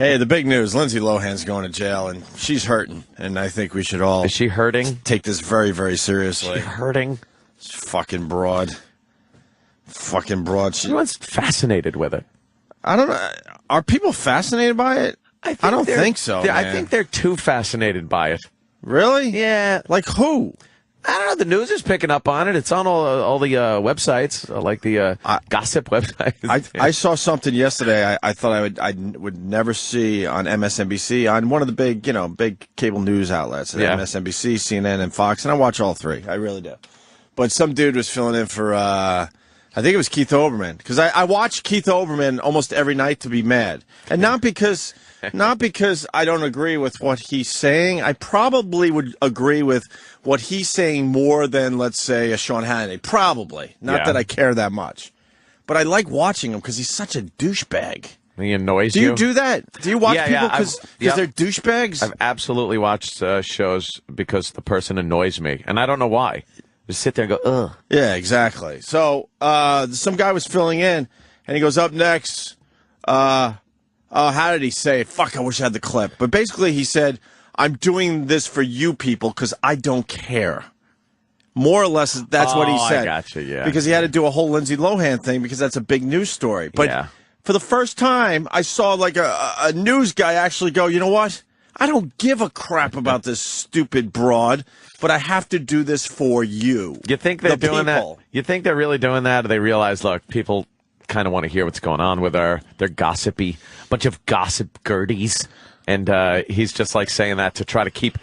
Hey, the big news, Lindsay Lohan's going to jail, and she's hurting. And I think we should all... Is she hurting? ...take this very, very seriously. Is she hurting? She's fucking broad. Fucking broad. Everyone's fascinated with it. I don't know. Are people fascinated by it? I don't think so, man. I think they're too fascinated by it. Really? Yeah. Like who? I don't know. The news is picking up on it. It's on all the websites, like the gossip websites. I saw something yesterday. I thought I would never see on MSNBC, on one of the big cable news outlets, MSNBC, CNN, and Fox, and I watch all three. I really do. But some dude was filling in for I think it was Keith Olbermann, because I watch Keith Olbermann almost every night to be mad, and not because I don't agree with what he's saying. I probably would agree with what he's saying more than, let's say, a Sean Hannity. Probably. Not that I care that much. But I like watching him because he's such a douchebag. He annoys you? Do you do that? Do you watch people because they're douchebags? I've absolutely watched shows because the person annoys me, and I don't know why. Just sit there and go, ugh. Yeah, exactly. So some guy was filling in, and he goes, up next, how did he say it? Fuck, I wish I had the clip. But basically he said, I'm doing this for you people because I don't care. More or less, that's what he said. I gotcha, yeah. Because he had to do a whole Lindsay Lohan thing because that's a big news story. But for the first time, I saw like a news guy actually go, you know what? I don't give a crap about this stupid broad, but I have to do this for you. You think they're doing that? You think they're really doing that? Or they realize, look, people kind of want to hear what's going on with their gossipy, bunch of gossip gerties. And he's just like saying that to try to keep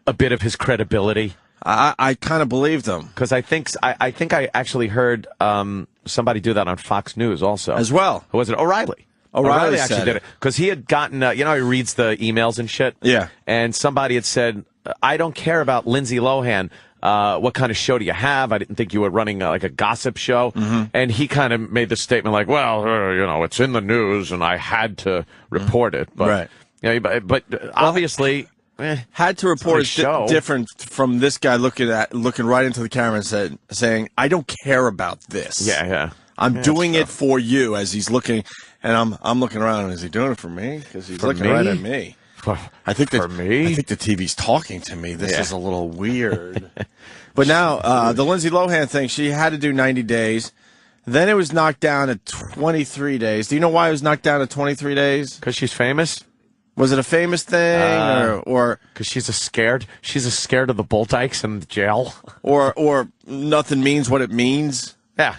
a bit of his credibility. I kind of believe them. Because I think I actually heard somebody do that on Fox News also. As well. Who was it? O'Reilly. O'Reilly actually did it. Because he had gotten, he reads the emails and shit. Yeah. And somebody had said, I don't care about Lindsay Lohan. What kind of show do you have? I didn't think you were running like a gossip show. Mm-hmm. And he kind of made the statement like, well, it's in the news and I had to report it. But, right. But obviously, had to report is different from this guy looking right into the camera and saying, I don't care about this. Yeah. I'm doing it for you, as he's looking, and I'm looking around. Is he doing it for me? Because he's looking right at me. I think the TV's talking to me. This is a little weird. But now, the Lindsay Lohan thing, she had to do 90 days. Then it was knocked down to 23 days. Do you know why it was knocked down to 23 days? Because she's famous? Was it a famous thing, or because she's scared of the bull dykes in jail, or nothing means what it means? Yeah,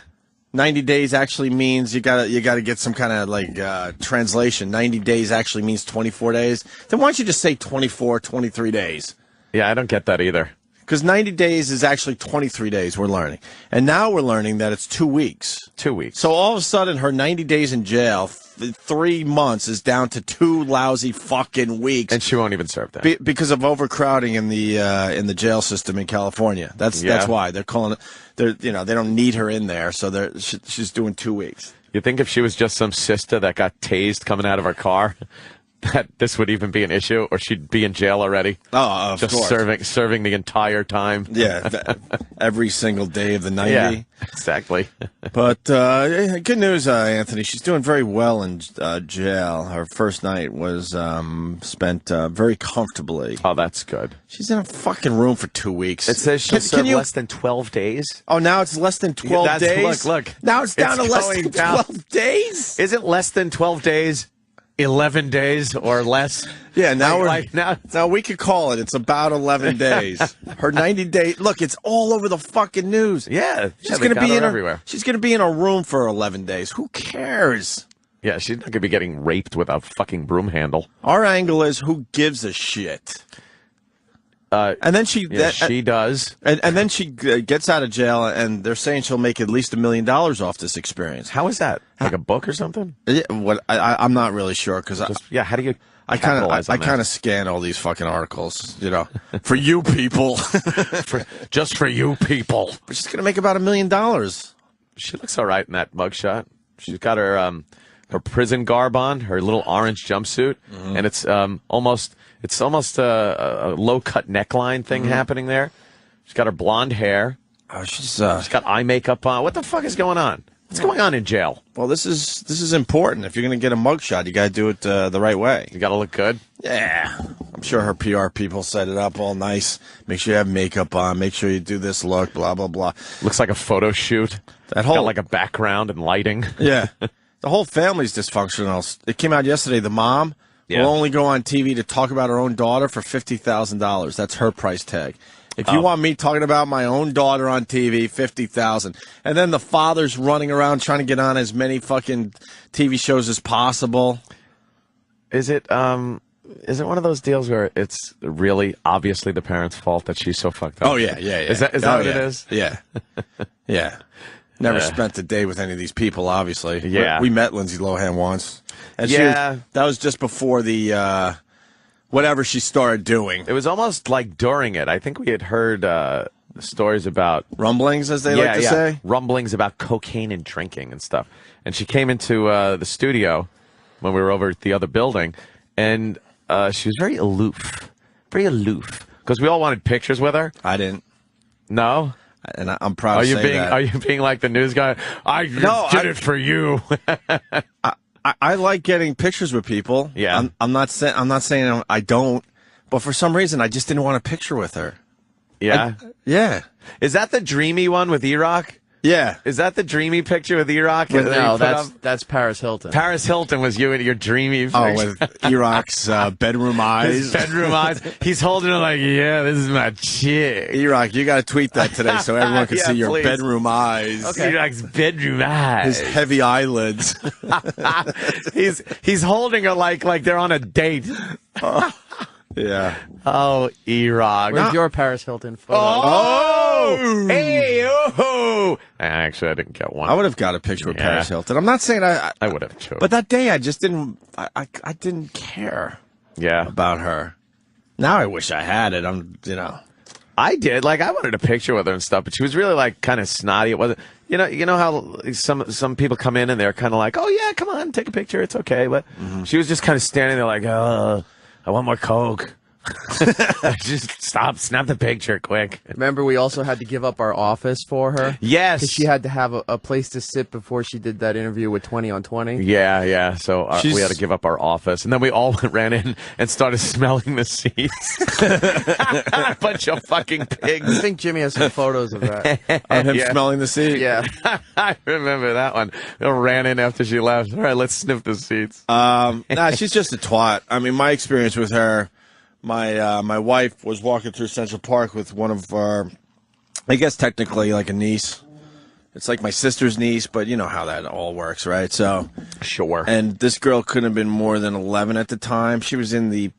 90 days actually means you gotta get some kind of like translation. 90 days actually means 24 days. Then why don't you just say 24, 23 days? Yeah, I don't get that either. Because 90 days is actually 23 days, we're learning. And now we're learning that it's 2 weeks. 2 weeks. So all of a sudden, her 90 days in jail, 3 months, is down to 2 lousy fucking weeks. And she won't even serve that. Because of overcrowding in the jail system in California. That's why. They're calling it, they don't need her in there, so she's doing 2 weeks. You think if she was just some sister that got tased coming out of her car, that this would even be an issue, or she'd be in jail already? Oh, of course. Just serving the entire time. Yeah, every single day of the 90. Yeah, exactly. But good news, Anthony. She's doing very well in jail. Her first night was spent very comfortably. Oh, that's good. She's in a fucking room for 2 weeks. It says she'll serve less than 12 days. Oh, now it's less than 12 days? Look. Now it's down to less than 12 days? Is it less than 12 days? 11 days or less. Yeah, now we could call it. It's about 11 days. Her 90 days. Look, it's all over the fucking news. Yeah, she's going to be everywhere. She's going to be in a room for 11 days. Who cares? Yeah, she's not going to be getting raped with a fucking broom handle. Our angle is, who gives a shit? And then she does. And then she gets out of jail, and they're saying she'll make at least $1 million off this experience. How is that? Like a book or something? Yeah, I'm not really sure because how do you? I kind of scan all these fucking articles, for you people, just for you people. But she's gonna make about $1 million. She looks all right in that mugshot. She's got her prison garb on, her little orange jumpsuit, and it's almost a low cut neckline thing happening there. She's got her blonde hair. Oh, she's got eye makeup on. What the fuck is going on? What's going on in jail? Well, this is important. If you're going to get a mugshot, you got to do it the right way. You got to look good. Yeah. I'm sure her PR people set it up all nice. Make sure you have makeup on. Make sure you do this look, blah, blah, blah. Looks like a photo shoot. That whole, got like a background and lighting. Yeah. The whole family's dysfunctional. It came out yesterday. The mom will only go on TV to talk about her own daughter for $50,000. That's her price tag. If you want me talking about my own daughter on TV, $50,000, and then the father's running around trying to get on as many fucking TV shows as possible. Is it one of those deals where it's really obviously the parents' fault that she's so fucked up? Oh yeah. Is that what it is? Yeah, yeah. Never spent a day with any of these people. Obviously, yeah. We met Lindsay Lohan once, and that was just before the. Whatever she started doing. It was almost like during it. I think we had heard stories about... rumblings, as they like to say? Rumblings about cocaine and drinking and stuff. And she came into the studio when we were over at the other building, and she was very aloof. Very aloof. Because we all wanted pictures with her. I didn't. No? And I'm proud to say that. Are you being like the news guy? I did it for you. I like getting pictures with people. Yeah, I'm not saying I don't, but for some reason I just didn't want a picture with her. Yeah, yeah. Is that the dreamy one with E-Rock? Yeah. Is that the dreamy picture with E-Rock? No, that's Paris Hilton. Paris Hilton was you and your dreamy picture. Oh, with E-Rock's bedroom eyes. His bedroom eyes. He's holding it like, yeah, this is my chick. E-Rock, you got to tweet that today so everyone can see your please. Bedroom eyes. Okay. E-Rock's bedroom eyes. His heavy eyelids. he's holding her like they're on a date. Yeah. Oh, E-Rock. Where's your Paris Hilton photo? Oh! Hey! Oh! Actually, I didn't get one. I would have got a picture with Paris Hilton. I'm not saying I would have too. But that day I just didn't I didn't care about her. Now I wish I had it. I did. Like, I wanted a picture with her and stuff, but she was really like kind of snotty. It wasn't you know how some people come in and they're kind of like, "Oh yeah, come on, take a picture. It's okay." But she was just kind of standing there like, I want more Coke. Just snap the picture quick. Remember, we also had to give up our office for her? Yes. Because she had to have a place to sit before she did that interview with 20 on 20. Yeah. So we had to give up our office. And then we all ran in and started smelling the seats. A bunch of fucking pigs. I think Jimmy has some photos of that. Of him smelling the seat? Yeah. I remember that one. We all ran in after she left. All right, let's sniff the seats. Nah, she's just a twat. I mean, my experience with her... My wife was walking through Central Park with one of our, I guess technically like a niece. It's like my sister's niece, but you know how that all works, right? So sure. And this girl couldn't have been more than 11 at the time. She was in the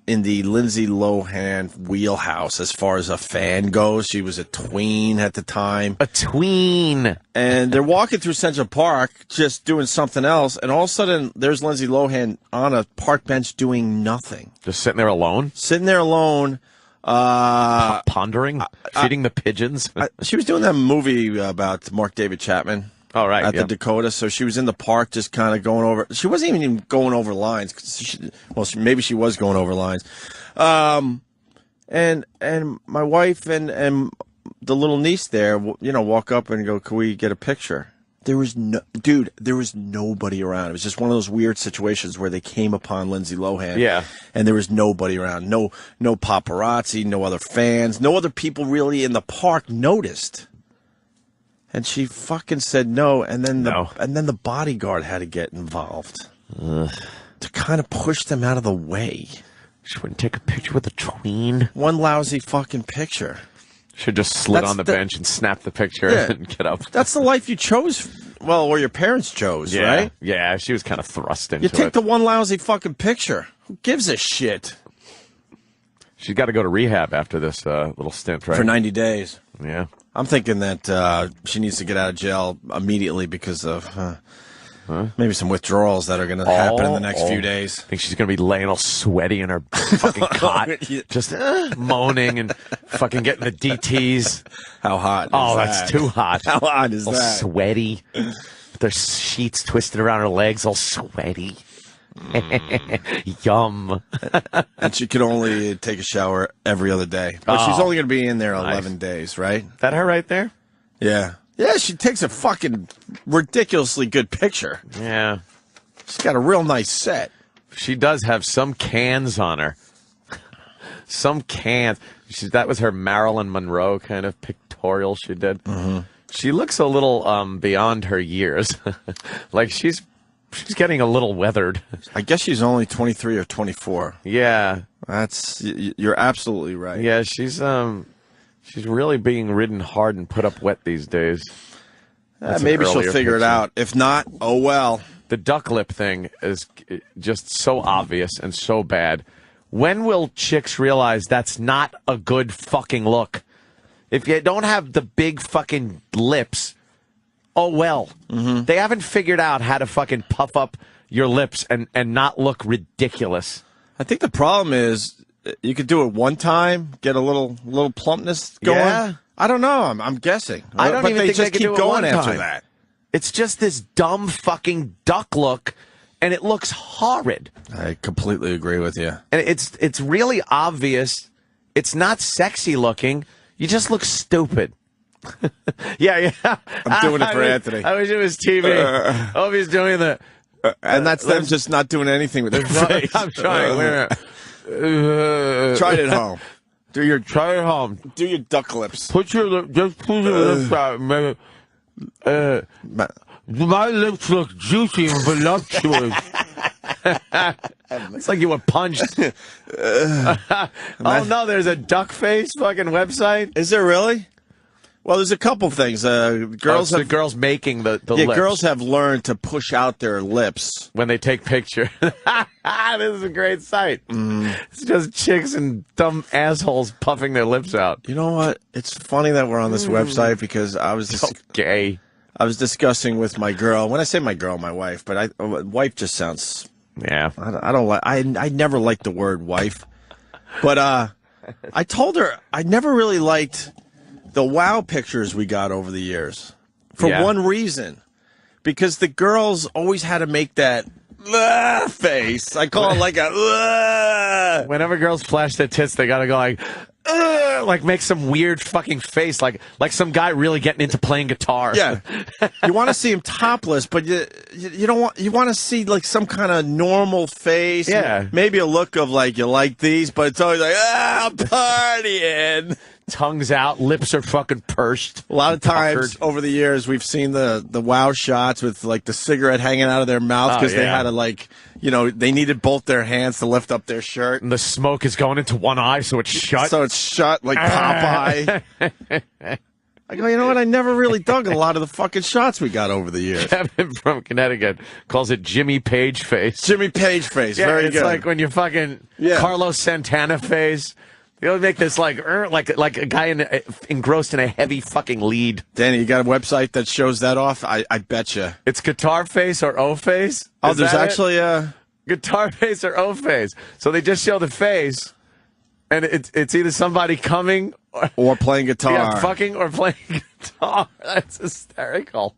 Lindsay Lohan wheelhouse as far as a fan goes. She was a tween at the time. A tween. And they're walking through Central Park just doing something else, and all of a sudden there's Lindsay Lohan on a park bench doing nothing. Just sitting there alone? Sitting there alone. Pondering? Feeding the pigeons? She was doing that movie about Mark David Chapman. Oh, right. At the Dakota. So she was in the park just kind of going over. She wasn't even going over lines. Maybe she was going over lines. And my wife and the little niece there, walk up and go, "Can we get a picture?" There was nobody around. It was just one of those weird situations where they came upon Lindsay Lohan. Yeah. And there was nobody around. No paparazzi, no other fans, no other people really in the park noticed. And she fucking said no, and then the bodyguard had to get involved to kind of push them out of the way. She wouldn't take a picture with a tween. One lousy fucking picture. Should just slid on the bench and snap the picture and get up. That's the life you chose, or your parents chose, right? Yeah, she was kind of thrust into it. You take the one lousy fucking picture. Who gives a shit? She's got to go to rehab after this little stint, right? For 90 days. Yeah. I'm thinking that she needs to get out of jail immediately because of maybe some withdrawals that are going to happen in the next few days. I think she's going to be laying all sweaty in her fucking cot, just moaning and fucking getting the DTs. How hot? That's too hot. How hot is all that? Sweaty. With their sheets twisted around her legs, all sweaty. Yum. And she could only take a shower every other day. But she's only going to be in there 11 days, right? That her right there? Yeah. Yeah, she takes a fucking ridiculously good picture. Yeah. She's got a real nice set. She does have some cans on her. Some cans. That was her Marilyn Monroe kind of pictorial she did. Mm-hmm. She looks a little beyond her years. Like she's getting a little weathered. I guess she's only 23 or 24. Yeah. You're absolutely right. Yeah, she's really being ridden hard and put up wet these days. Maybe she'll figure it out. If not, oh well. The duck lip thing is just so obvious and so bad. When will chicks realize that's not a good fucking look? If you don't have the big fucking lips, oh well. Mm-hmm. They haven't figured out how to fucking puff up your lips and not look ridiculous. I think the problem is you could do it one time, get a little plumpness going. Yeah. I don't know. I'm guessing. I don't even think just they keep can do it going one after time. that. It's just this dumb fucking duck look, and it looks horrid. I completely agree with you. And it's really obvious. It's not sexy looking. You just look stupid. yeah. I'm doing it for Anthony. I wish it was TV. I hope he's doing that. And that's them just not doing anything with their face. I'm trying. Try it at home. Try it at home. Do your duck lips. Put your lips out. My lips look juicy and voluptuous. It's like you were punched. Oh no, there's a duck face fucking website. Is there really? Well, there's a couple things. Girls making the lips. Girls have learned to push out their lips when they take pictures. This is a great site. It's just chicks and dumb assholes puffing their lips out. You know what? It's funny that we're on this website because I was just gay. I was discussing with my girl. When I say my girl, my wife, but wife just sounds. Yeah. I don't like. I never liked the word wife, but I told her I never really liked the wow pictures we got over the years for one reason, because the girls always had to make that face. I call it like a. Whenever girls flash their tits, they gotta go like make some weird fucking face, like some guy really getting into playing guitar. Yeah, you want to see him topless, but you don't want. You want to see like some kind of normal face. Yeah, maybe a look of like you like these, but it's always like I'm partying. Tongues out, lips are fucking pursed. A lot of times over the years, we've seen the wow shots with like the cigarette hanging out of their mouth because they had to they needed both their hands to lift up their shirt. And the smoke is going into one eye, so it's shut. So it's shut like Popeye. I go, you know what? I never really dug a lot of the fucking shots we got over the years. Kevin from Connecticut calls it Jimmy Page face. Jimmy Page face. Very good. It's like when you're fucking Carlos Santana face. They always make this like a guy engrossed in a heavy fucking lead. Danny, you got a website that shows that off? I bet you. It's Guitar Face or O Face. Oh, there's actually a Guitar Face or O Face. So they just show the face, and it's either somebody coming or playing guitar. Yeah, fucking or playing guitar. That's hysterical.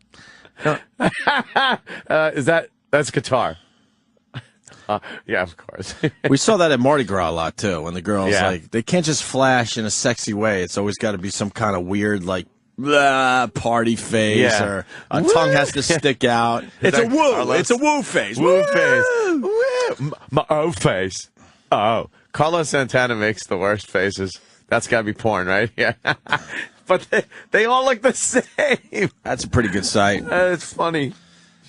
That's guitar. Yeah, of course. We saw that at Mardi Gras a lot, too, when the girls, they can't just flash in a sexy way. It's always got to be some kind of weird, party face, or a tongue has to stick out. It's a woo. It's a woo face. Woo face. Woo. My O face. Oh. Carlos Santana makes the worst faces. That's got to be porn, right? Yeah. But they all look the same. That's a pretty good site. It's funny.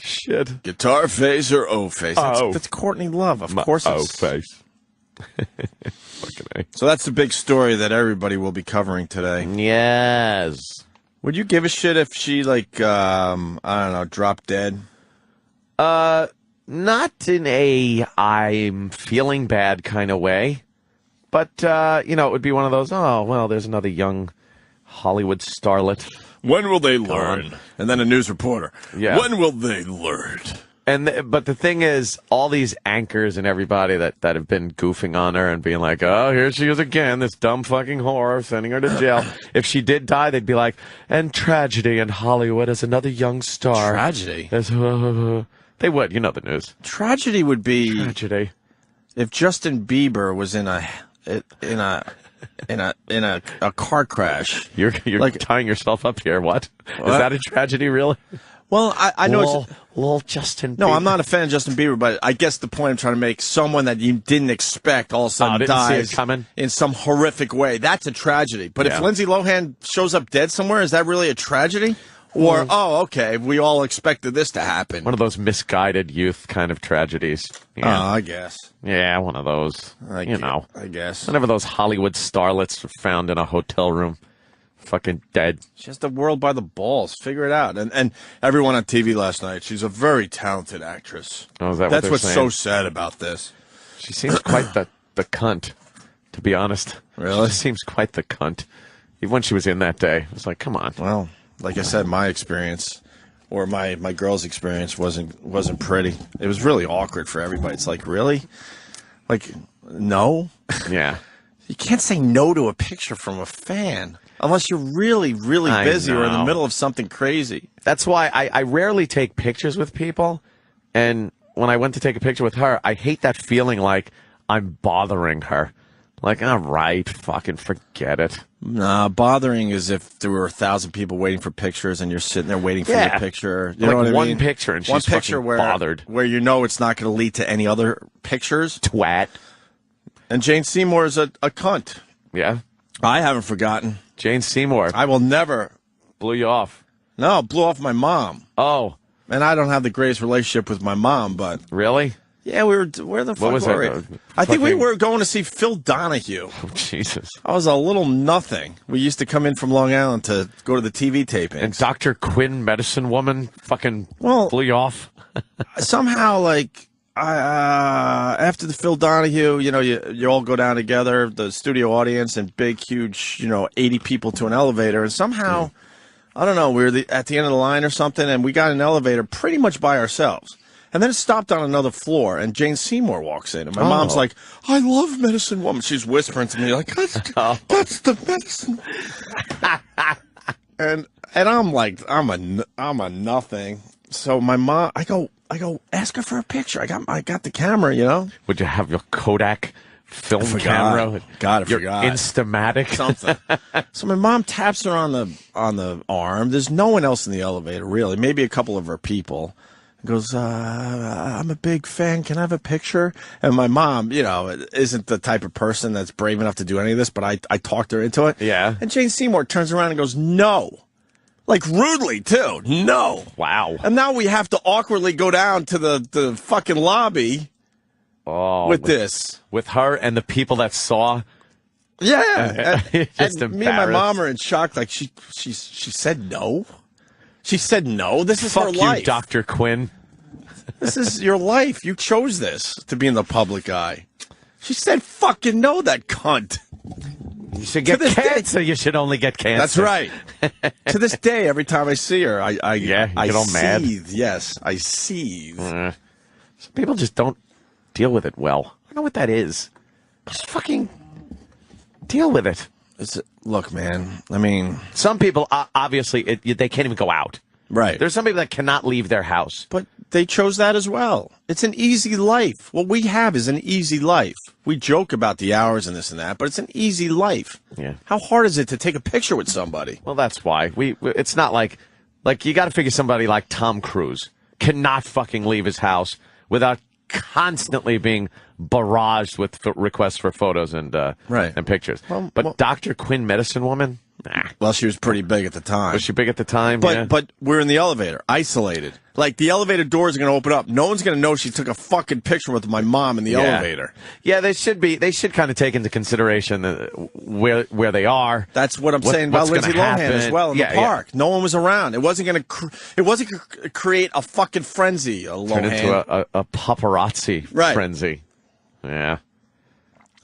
Shit. Guitar face or O face? That's Courtney Love. Of course it's O face. So that's the big story that everybody will be covering today. Yes. Would you give a shit if she, I don't know, dropped dead? Not in a I'm feeling bad kind of way. But, it would be one of those, oh, well, there's another young Hollywood starlet. When will they learn? And then a news reporter. Yeah. When will they learn? But the thing is, all these anchors and everybody that have been goofing on her and being like, oh, here she is again, this dumb fucking whore, sending her to jail. If she did die, they'd be like, and tragedy in Hollywood as another young star. Tragedy? They would. The news. Tragedy would be... Tragedy. If Justin Bieber was in a a car crash. You're Like- tying yourself up here. What? Is that a tragedy, really? Well, I know Little Justin Bieber. No, I'm not a fan of Justin Bieber, but I guess the point I'm trying to make, someone that you didn't expect all of a sudden didn't see dies it coming? in some horrific way. That's a tragedy. But Yeah. if Lindsay Lohan shows up dead somewhere, is that really a tragedy? Or, okay, we all expected this to happen. One of those misguided youth kind of tragedies. Yeah, I guess. yeah, one of those. I guess. Whenever those Hollywood starlets are found in a hotel room, fucking dead. She has the world by the balls. Figure it out. And everyone on TV last night, she's a very talented actress. Oh, is that what That's they're what's saying? so sad about this. She seems quite the cunt, to be honest. Really? She seems quite the cunt. Even when she was in that day, it was like, come on. Well, like I said, my experience or my girl's experience wasn't pretty. It was really awkward for everybody. It's like, really? Like, no? Yeah. You can't say no to a picture from a fan unless you're really, really I busy or in the know. middle of something crazy. That's why I rarely take pictures with people. And when I went to take a picture with her, I hate that feeling like I'm bothering her. Like, all right, fucking forget it. Nah, bothering is if there were 1,000 people waiting for pictures and you're sitting there waiting for Yeah. your picture. You Like know what I one mean? picture and she's one picture fucking where, bothered. where you know it's not going to lead to any other pictures. Twat. And Jane Seymour is a cunt. Yeah. I haven't forgotten. Jane Seymour I will never. blew you off. No, blew off my mom. Oh, And I don't have the greatest relationship with my mom, but really? yeah, where the fuck was were it? we? I think we Fucking- were going to see Phil Donahue. Oh, Jesus. I was a little nothing. We used to come in from Long Island to go to the TV tapings. And Dr. Quinn, medicine woman, fucking Well- blew you off. Somehow, like, after the Phil Donahue, you all go down together, the studio audience and big, huge, 80 people to an elevator. And somehow, I don't know, we were at the end of the line or something, and we got an elevator pretty much by ourselves. And then it stopped on another floor, and Jane Seymour walks in. And my mom's like, I love Medicine Woman. She's whispering to me, like, that's the medicine. and I'm like, I'm a nothing. So my mom, I go, ask her for a picture. I got the camera, Would you have your Kodak film forgot. camera? God, I your forgot. Instamatic? Something. So my mom taps her on the arm. There's no one else in the elevator, really. Maybe a couple of her people. Goes, I'm a big fan. Can I have a picture? And my mom, isn't the type of person that's brave enough to do any of this, but I talked her into it. Yeah. And Jane Seymour turns around and goes, no. Like rudely, too. No. Wow. And now we have to awkwardly go down to the fucking lobby Oh, with this. With her and the people that saw. Yeah. Just and me and my embarrassed. mom are in shock. Like, she said no. She said no. This is her Fuck you, life. Dr. Quinn. This is your life. You chose this to be in the public eye. She said fucking no, that cunt. You should get this day- cancer. You should only get cancer. That's right. To this day, every time I see her, I you get all mad. seethe. Yes, I seethe. Some people just don't deal with it well. I don't know what that is. Just fucking deal with it. Look, man. I mean, Some people, obviously, they can't even go out. right. There's some people that cannot leave their house. But they chose that as well. It's an easy life. What we have is an easy life. We joke about the hours and this and that, but it's an easy life. Yeah. How hard is it to take a picture with somebody? Well, that's why. It's not like you got to figure somebody like Tom Cruise cannot fucking leave his house without constantly being barraged with requests for photos and Right. and pictures. Well, but Dr. Quinn, medicine woman, nah. Well, she was pretty big at the time. Was she big at the time? But Yeah. but we're in the elevator, isolated. Like the elevator doors are going to open up. No one's going to know she took a fucking picture with my mom in the elevator. Yeah, they should kind of take into consideration where they are. That's what I'm saying about what's Lindsay gonna Lohan happen. as well in Yeah, the park. No one was around. It wasn't going to create a fucking frenzy. Turn Lohan. into a paparazzi Right. frenzy. Yeah.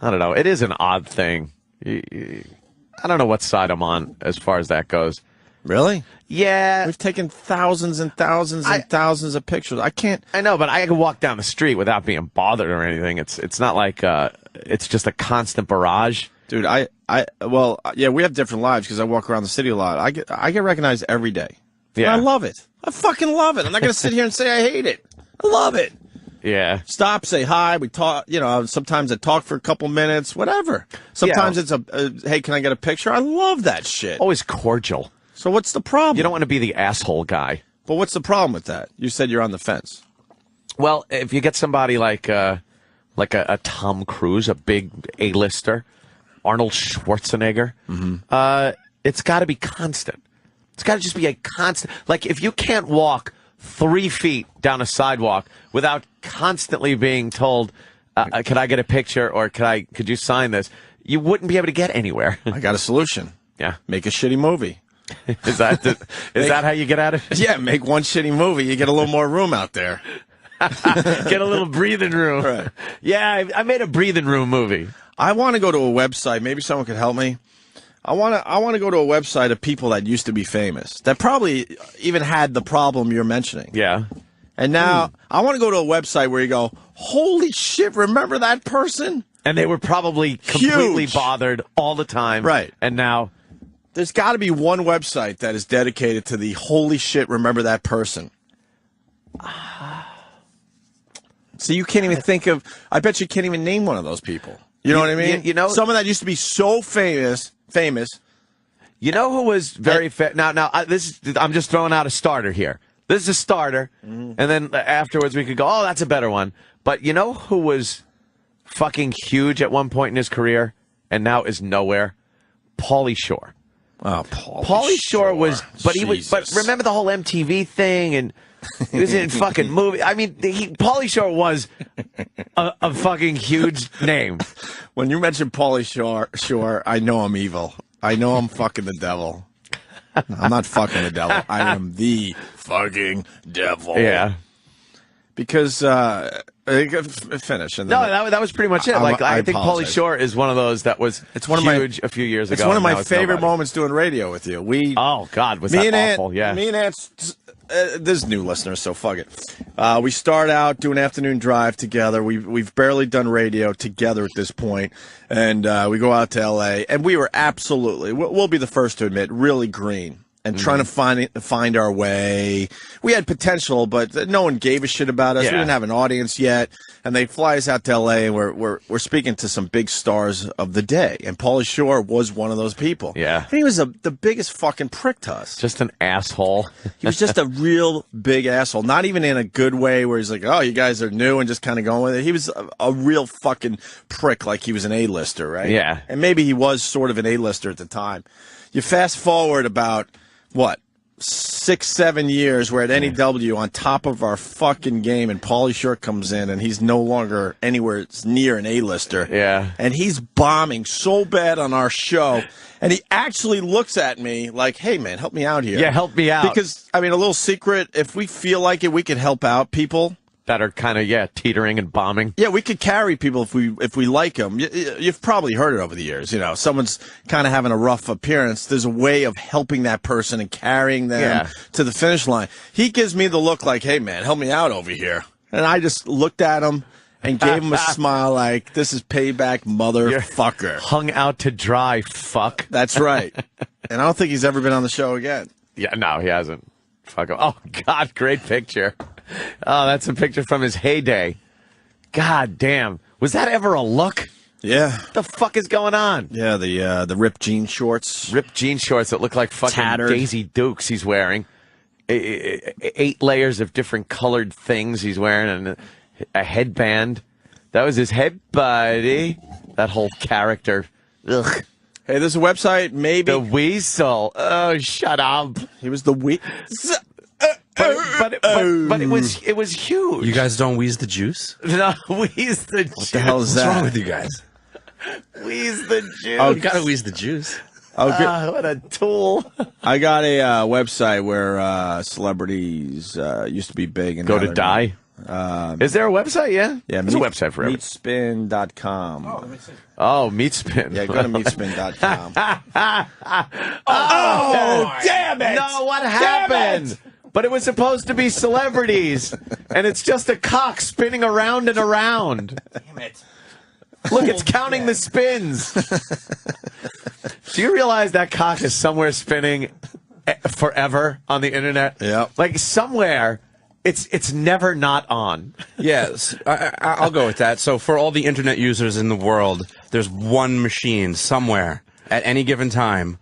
I don't know. It is an odd thing. I don't know what side I'm on as far as that goes. Really? Yeah. We've taken thousands and thousands and thousands of pictures. I can't. I know, but I can walk down the street without being bothered or anything. It's not like it's just a constant barrage. Dude, well, yeah, we have different lives because I walk around the city a lot. I get recognized every day. Yeah. And I love it. I fucking love it. I'm not going to sit here and say I hate it. I love it. Yeah. Stop, say hi. We talk. Sometimes I talk for a couple minutes. Whatever. Sometimes it's hey, can I get a picture? I love that shit. Always cordial. So what's the problem? You don't want to be the asshole guy. But what's the problem with that? You said you're on the fence. Well, if you get somebody like a Tom Cruise, a big A-lister, Arnold Schwarzenegger, it's got to be constant. It's got to just be a constant. Like, if you can't walk 3 feet down a sidewalk without constantly being told, "Could I get a picture?" or "Could you sign this?" you wouldn't be able to get anywhere. I got a solution. Yeah, make a shitty movie. Is that how you get out of it? Yeah, make one shitty movie. You get a little more room out there. Get a little breathing room. Right. Yeah, I made a breathing room movie. I want to go to a website. Maybe someone could help me. I want to go to a website of people that used to be famous, that probably even had the problem you're mentioning. Yeah. And now I want to go to a website where you go, holy shit, remember that person? And they were probably completely Huge. bothered all the time. Right. And now there's got to be one website that is dedicated to the holy shit, remember that person. So you can't even think of, I bet you can't even name one of those people. You know what I mean? You know, someone that used to be so famous. You know who was very I'm just throwing out a starter here. This is a starter, and then afterwards we could go, oh, that's a better one. But you know who was fucking huge at one point in his career and now is nowhere? Pauly Shore. Oh, Pauly Shore was, but he was. But remember the whole MTV thing, and he was in fucking movie. I mean, Pauly Shore was a fucking huge name. When you mention Pauly Shore, I know I'm evil. I know I'm fucking the devil. I'm not fucking the devil. I am the fucking devil. Yeah. Because finish. And no, that was pretty much it. I think Pauly Shore is one of those that was huge a few years ago. It's one of my favorite moments doing radio with you. Oh God, was that awful? Yeah. Me and Aunt. There's new listeners, so fuck it. We start out doing afternoon drive together. We've barely done radio together at this point, and we go out to L.A. and we were absolutely, we'll be the first to admit, really green and trying to find our way. We had potential, but no one gave a shit about us. Yeah. We didn't have an audience yet, and they fly us out to L.A. and we're speaking to some big stars of the day, and Pauly Shore was one of those people. Yeah, and he was the biggest fucking prick to us. Just an asshole. He was just a real big asshole. Not even in a good way where he's like, oh, you guys are new and just kind of going with it. He was a real fucking prick, like he was an A-lister, right? Yeah. And maybe he was sort of an A-lister at the time. You fast forward about, 6-7 years, we're at NEW on top of our fucking game, and Pauly Shore comes in, and he's no longer anywhere near an A-lister. Yeah. And he's bombing so bad on our show, and he actually looks at me like, hey, man, help me out here. Yeah, help me out. Because, I mean, a little secret, if we feel like it, we could help out people that are kind of, teetering and bombing. Yeah, we could carry people if we like them. You've probably heard it over the years. You know, someone's kind of having a rough appearance. There's a way of helping that person and carrying them to the finish line. He gives me the look like, hey, man, help me out over here. And I just looked at him and gave him a smile like, this is payback, motherfucker. You're hung out to dry, fuck. That's right. And I don't think he's ever been on the show again. Yeah, no, he hasn't. Fuck him. Oh, God, great picture. Oh, that's a picture from his heyday. God damn. Was that ever a look? Yeah. What the fuck is going on? Yeah, the ripped jean shorts. Ripped jean shorts that look like fucking tattered Daisy Dukes he's wearing. 8 layers of different colored things he's wearing and a headband. That was his head, buddy. That whole character. Ugh. Hey, there's a website, maybe. The Weasel. Oh, shut up. He was the Weasel. But it was huge. You guys don't wheeze the juice? No, wheeze the juice. What the hell is that? What's wrong with you guys? Wheeze the juice. Oh, you gotta wheeze the juice. What a tool. I got a website where celebrities used to be big and go to die. Is there a website? Yeah, there's a website for everything. Meatspin.com. Oh, Meatspin. Yeah, go to meatspin.com. Oh, damn it! No, what happened? But it was supposed to be celebrities, and it's just a cock spinning around and around. Damn it. Look, it's counting the spins. Do you realize that cock is somewhere spinning forever on the internet? Yeah. Like somewhere It's never not on. Yes, I'll go with that. So for all the internet users in the world, there's one machine somewhere at any given time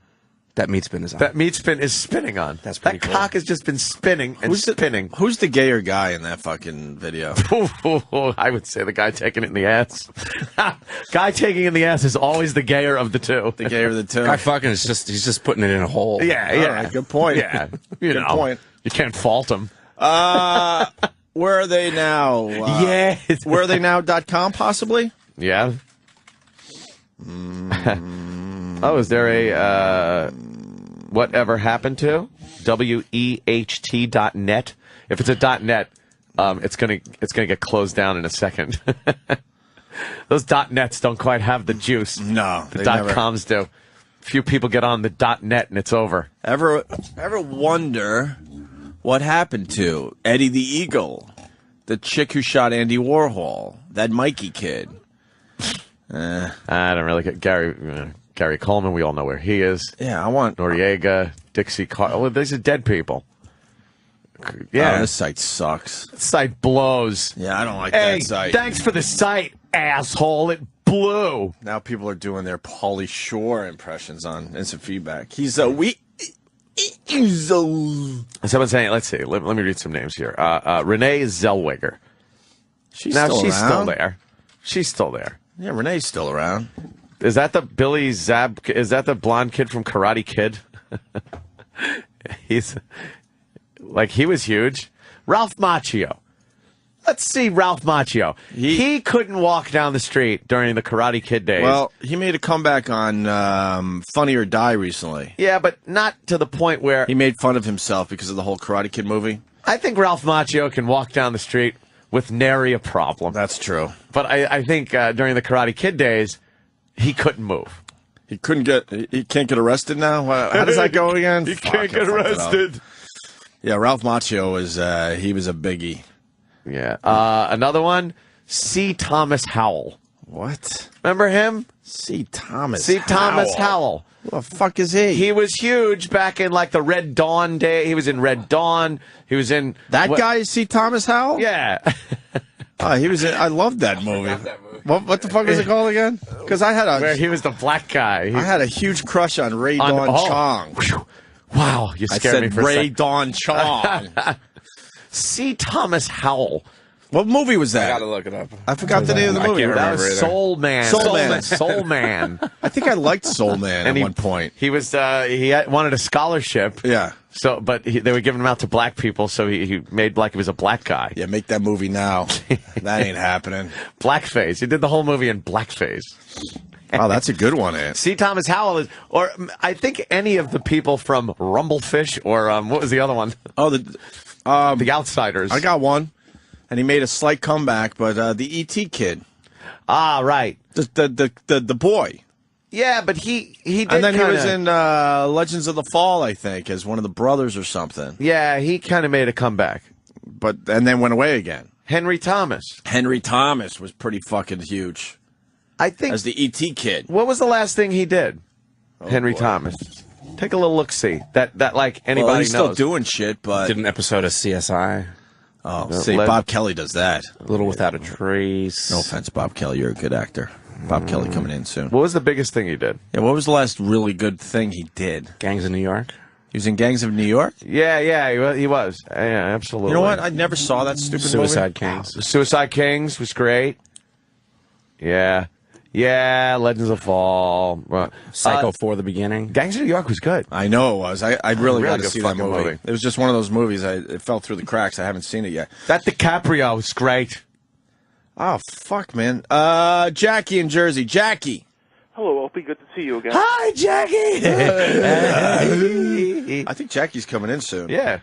that meat spin is on. That meat spin is spinning on. That's pretty That cool. cock has just been spinning and spinning. Who's the gayer guy in that fucking video? I would say the guy taking it in the ass. Guy taking it in the ass is always the gayer of the two. The gayer of the two. Guy fucking is he's just putting it in a hole. Yeah, All yeah. right, good point. Yeah, Good point. You can't fault him. Where are they now? Yes. Where are they now.com possibly? Yeah. Oh, is there a whatever happened to WEHT.net? If it's a .net, it's gonna get closed down in a second. Those .nets don't quite have the juice. No, the they never. .coms do. Few people get on the .net and it's over. Ever wonder what happened to Eddie the Eagle, the chick who shot Andy Warhol, that Mikey kid? I don't really get Gary Coleman. We all know where he is. Yeah, I want. Noriega, Dixie Carter. Oh, these are dead people. Yeah, this site sucks. this site blows. Yeah, I don't like Hey, that site. thanks for the site, asshole. It blew. Now people are doing their Pauly Shore impressions on instant feedback. He's a Someone's saying, let's see. Let me read some names here. Renee Zellweger. She's Now still she's around. still there. She's still there. Yeah, Renee's still around. Is that the Billy Zab? Is that the blonde kid from Karate Kid? He's like, he was huge. Ralph Macchio. Let's see Ralph Macchio. He couldn't walk down the street during the Karate Kid days. Well, he made a comeback on Funny or Die recently. Yeah, but not to the point where He made fun of himself because of the whole Karate Kid movie. I think Ralph Macchio can walk down the street with nary a problem. That's true. But I think during the Karate Kid days, he couldn't move. He can't get arrested now? How does that go again? He Fuck, can't I get fucked it up. arrested. Yeah, Ralph Macchio he was a biggie. Yeah. Another one, C. Thomas Howell. What? Remember him? C. Thomas Thomas Howell. Who the fuck is he? He was huge back in like the Red Dawn day. He was in Red Dawn. He was in That guy is C. Thomas Howell? Yeah. Oh, he was in, I loved that movie. What the fuck was it called again? Because I had Where he was the black guy. I had a huge crush on Ray Dawn Chong. Whew. Wow, you I scared me said for a Ray second. Dawn Chong. C. Thomas Howell. What movie was that? I gotta look it up. I forgot the name of the I movie. can't That remember was either. Soul Man. Soul Man. Soul Man. I think I liked Soul Man And at one point. He was wanted a scholarship. Yeah. So, but they were giving him out to black people, so he made like he was a black guy. Yeah, make that movie now. That ain't happening. Blackface. He did the whole movie in blackface. Oh, that's a good one, Ant. C. Thomas Howell is, or I think any of the people from Rumblefish, or what was the other one? Oh, The Outsiders. I got one. And he made a slight comeback, but the E.T. kid. Ah, right. The boy. Yeah, but he did. And then kinda, he was in Legends of the Fall, I think, as one of the brothers or something. Yeah, he kind of made a comeback. And then went away again. Henry Thomas. Henry Thomas was pretty fucking huge I think. as the E.T. kid. What was the last thing he did? Henry boy. Thomas. Take a little look. See that like anybody Well, he's still knows. doing shit, but Did an episode of CSI. see, Bob Kelly does that. A Little Without a Trace. No offense, Bob Kelly, you're a good actor. Bob Kelly coming in soon. What was the biggest thing he did? Yeah, what was the last really good thing he did? Gangs of New York. He was in Gangs of New York. Yeah, he was. Yeah, absolutely. You know what? I never saw that stupid Suicide movie. Kings. Suicide Kings was great. Yeah, Legends of Fall. Psycho for the beginning. Gangs of New York was good. I know it was. I really got to good see that fucking movie. movie. It was just one of those movies. It fell through the cracks. I haven't seen it yet. That DiCaprio was great. Oh fuck, man. Jackie in Jersey. Jackie. Hello, Opie. Good to see you again. Hi, Jackie. I think Jackie's coming in soon. Yeah.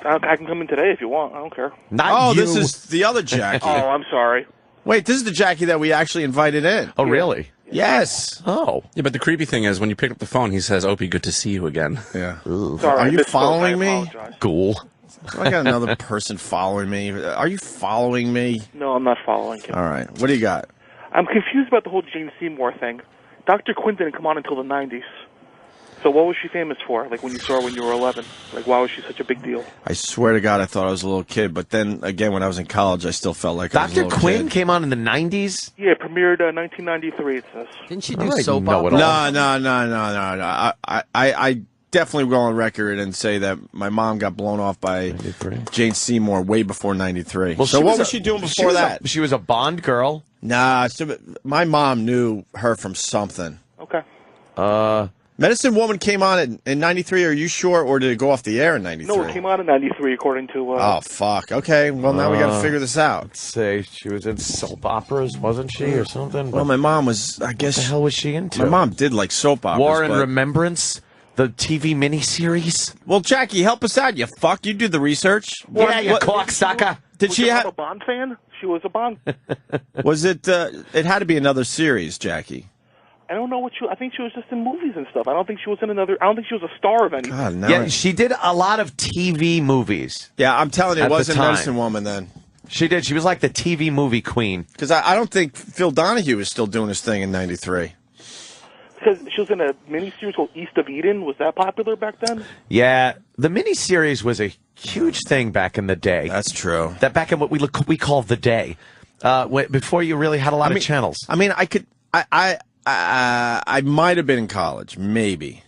I can come in today if you want. I don't care. Not Oh, you. this is the other Jackie. Oh, I'm sorry. Wait, this is the Jackie that we actually invited in. Oh, really? Yes. Oh. Yeah, but the creepy thing is when you pick up the phone, he says, "Opie, good to see you again." Yeah. Sorry, Are I you misspoke. following I me? apologize. Cool. I got another person following me. Are you following me? No, I'm not following you. All right. What do you got? I'm confused about the whole Jane Seymour thing. Dr. Quinn didn't come on until the 90s. So what was she famous for? Like when you saw her when you were 11? Like why was she such a big deal? I swear to God, I thought I was a little kid. But then again, when I was in college, I still felt like I was a Dr. little Quinn kid. came on in the 90s? Yeah, it premiered 1993. It says. Didn't she do I soap know it opera? all. No. I definitely will go on record and say that my mom got blown off by 93. Jane Seymour way before 93. Well, so she what was was a- she doing she before was that? she was a Bond girl. Nah, so my mom knew her from something. Okay. Medicine Woman came on in 93, are you sure? Or did it go off the air in 93? No, it came out in 93 according to... Oh, fuck. Okay, well, now we got to figure this out. Say she was in soap operas, wasn't she, or something? Well, my mom was, I what guess... the hell was she into? My mom did like soap operas. War and but- Remembrance, the TV miniseries. Well, Jackie, help us out, you fuck. You do the research. Yeah, you cocksucker. Did Was she your mom have... a Bond fan? She was a Bond... Was it... it had to be another series, Jackie. I don't know what she... I think she was just in movies and stuff. I don't think she was in another... I don't think she was a star of anything. God, no. Yeah, she did a lot of TV movies. Yeah, I'm telling you, At it the wasn't time. Medicine Woman then. She did. She was like the TV movie queen. Because I don't think Phil Donahue is still doing his thing in 93. Because she was in a miniseries called East of Eden. Was that popular back then? Yeah, the miniseries was a huge thing back in the day. That's true. That back in what we call the day, before you really had a lot of channels. I mean, I might have been in college, maybe.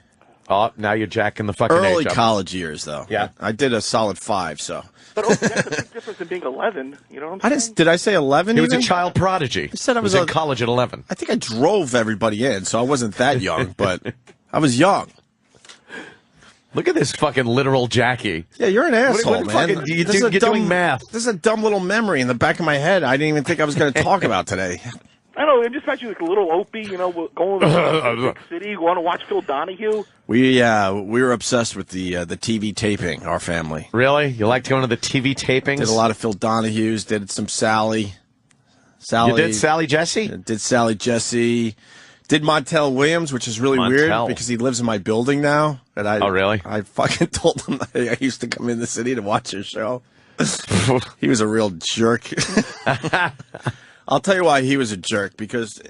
Oh, now you're jacking the fucking Early age up. college years, though. Yeah. I did a solid 5, so. But that's a big difference in being 11. You know what I'm saying? Did I say 11 He was a even? child prodigy. I said I was in a- college at 11. I think I drove everybody in, so I wasn't that young, but I was young. Look at this fucking literal Jackie. Yeah, you're an asshole, what man. fucking- you're This is a doing math. This is a dumb little memory in the back of my head I didn't even think I was going to talk about today. I don't know. I just imagine like a little Opie, you know, going to the big city, going to watch Phil Donahue. We were obsessed with the TV taping, our family. Really? You liked going to the TV tapings? Did a lot of Phil Donahue's, did some Sally. You did Sally Jesse? Did Sally Jesse. Did Montel Williams, which is really weird Montel. because he lives in my building now. And Oh, really? I fucking told him that I used to come in the city to watch his show. He was a real jerk. I'll tell you why he was a jerk, because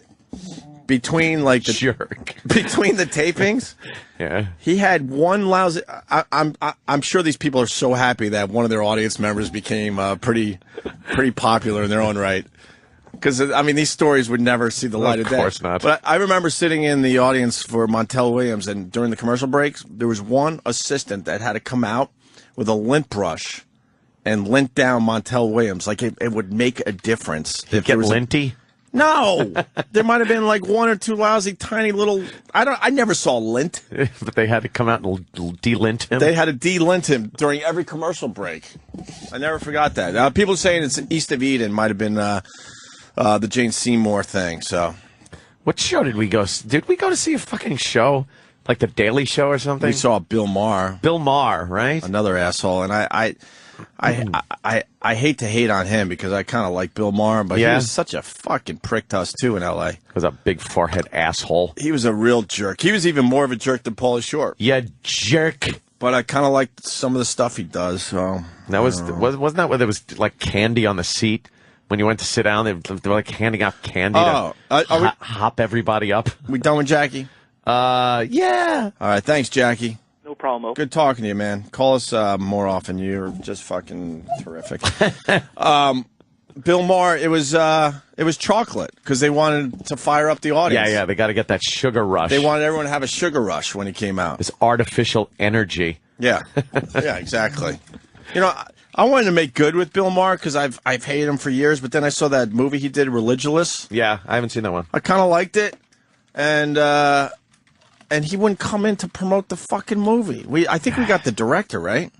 between like the Jerk. between the tapings, Yeah. he had one lousy. I'm sure these people are so happy that one of their audience members became pretty popular in their own right. Because I mean, these stories would never see the light of day. Of course not. But I remember sitting in the audience for Montel Williams, and during the commercial breaks, there was one assistant that had to come out with a lint brush and lint down Montel Williams. Like it would make a difference. If Get there was linty? No, there might have been like one or two lousy, tiny little. I never saw lint. But they had to come out and delint him? They had to de-lint him during every commercial break. I never forgot that. People saying it's East of Eden might have been the Jane Seymour thing. So What show did we go? Did we go to see a fucking show? Like The Daily Show or something? we saw Bill Maher, Bill Maher, right? another asshole, and I hate to hate on him because I kind of like Bill Maher, but he Yeah. was such a fucking prick to us too in L.A. Was a big forehead asshole. He was a real jerk. He was even more of a jerk than Pauly Shore. Yeah, jerk. But I kind of liked some of the stuff he does. So That wasn't that where there was like candy on the seat when you went to sit down? They were like handing out candy Oh, to are we- hop everybody up. we done with Jackie? Yeah. All right, thanks, Jackie. No problem, Opie. Good talking to you, man. Call us more often. You're just fucking terrific. Bill Maher, it was chocolate because they wanted to fire up the audience. Yeah. They got to get that sugar rush. They wanted everyone to have a sugar rush when he came out. this artificial energy. Yeah, yeah, exactly. You know, I wanted to make good with Bill Maher because I've hated him for years, but then I saw that movie he did, Religulous. Yeah, I haven't seen that one. I kind of liked it, and he wouldn't come in to promote the fucking movie. I think we got the director, right?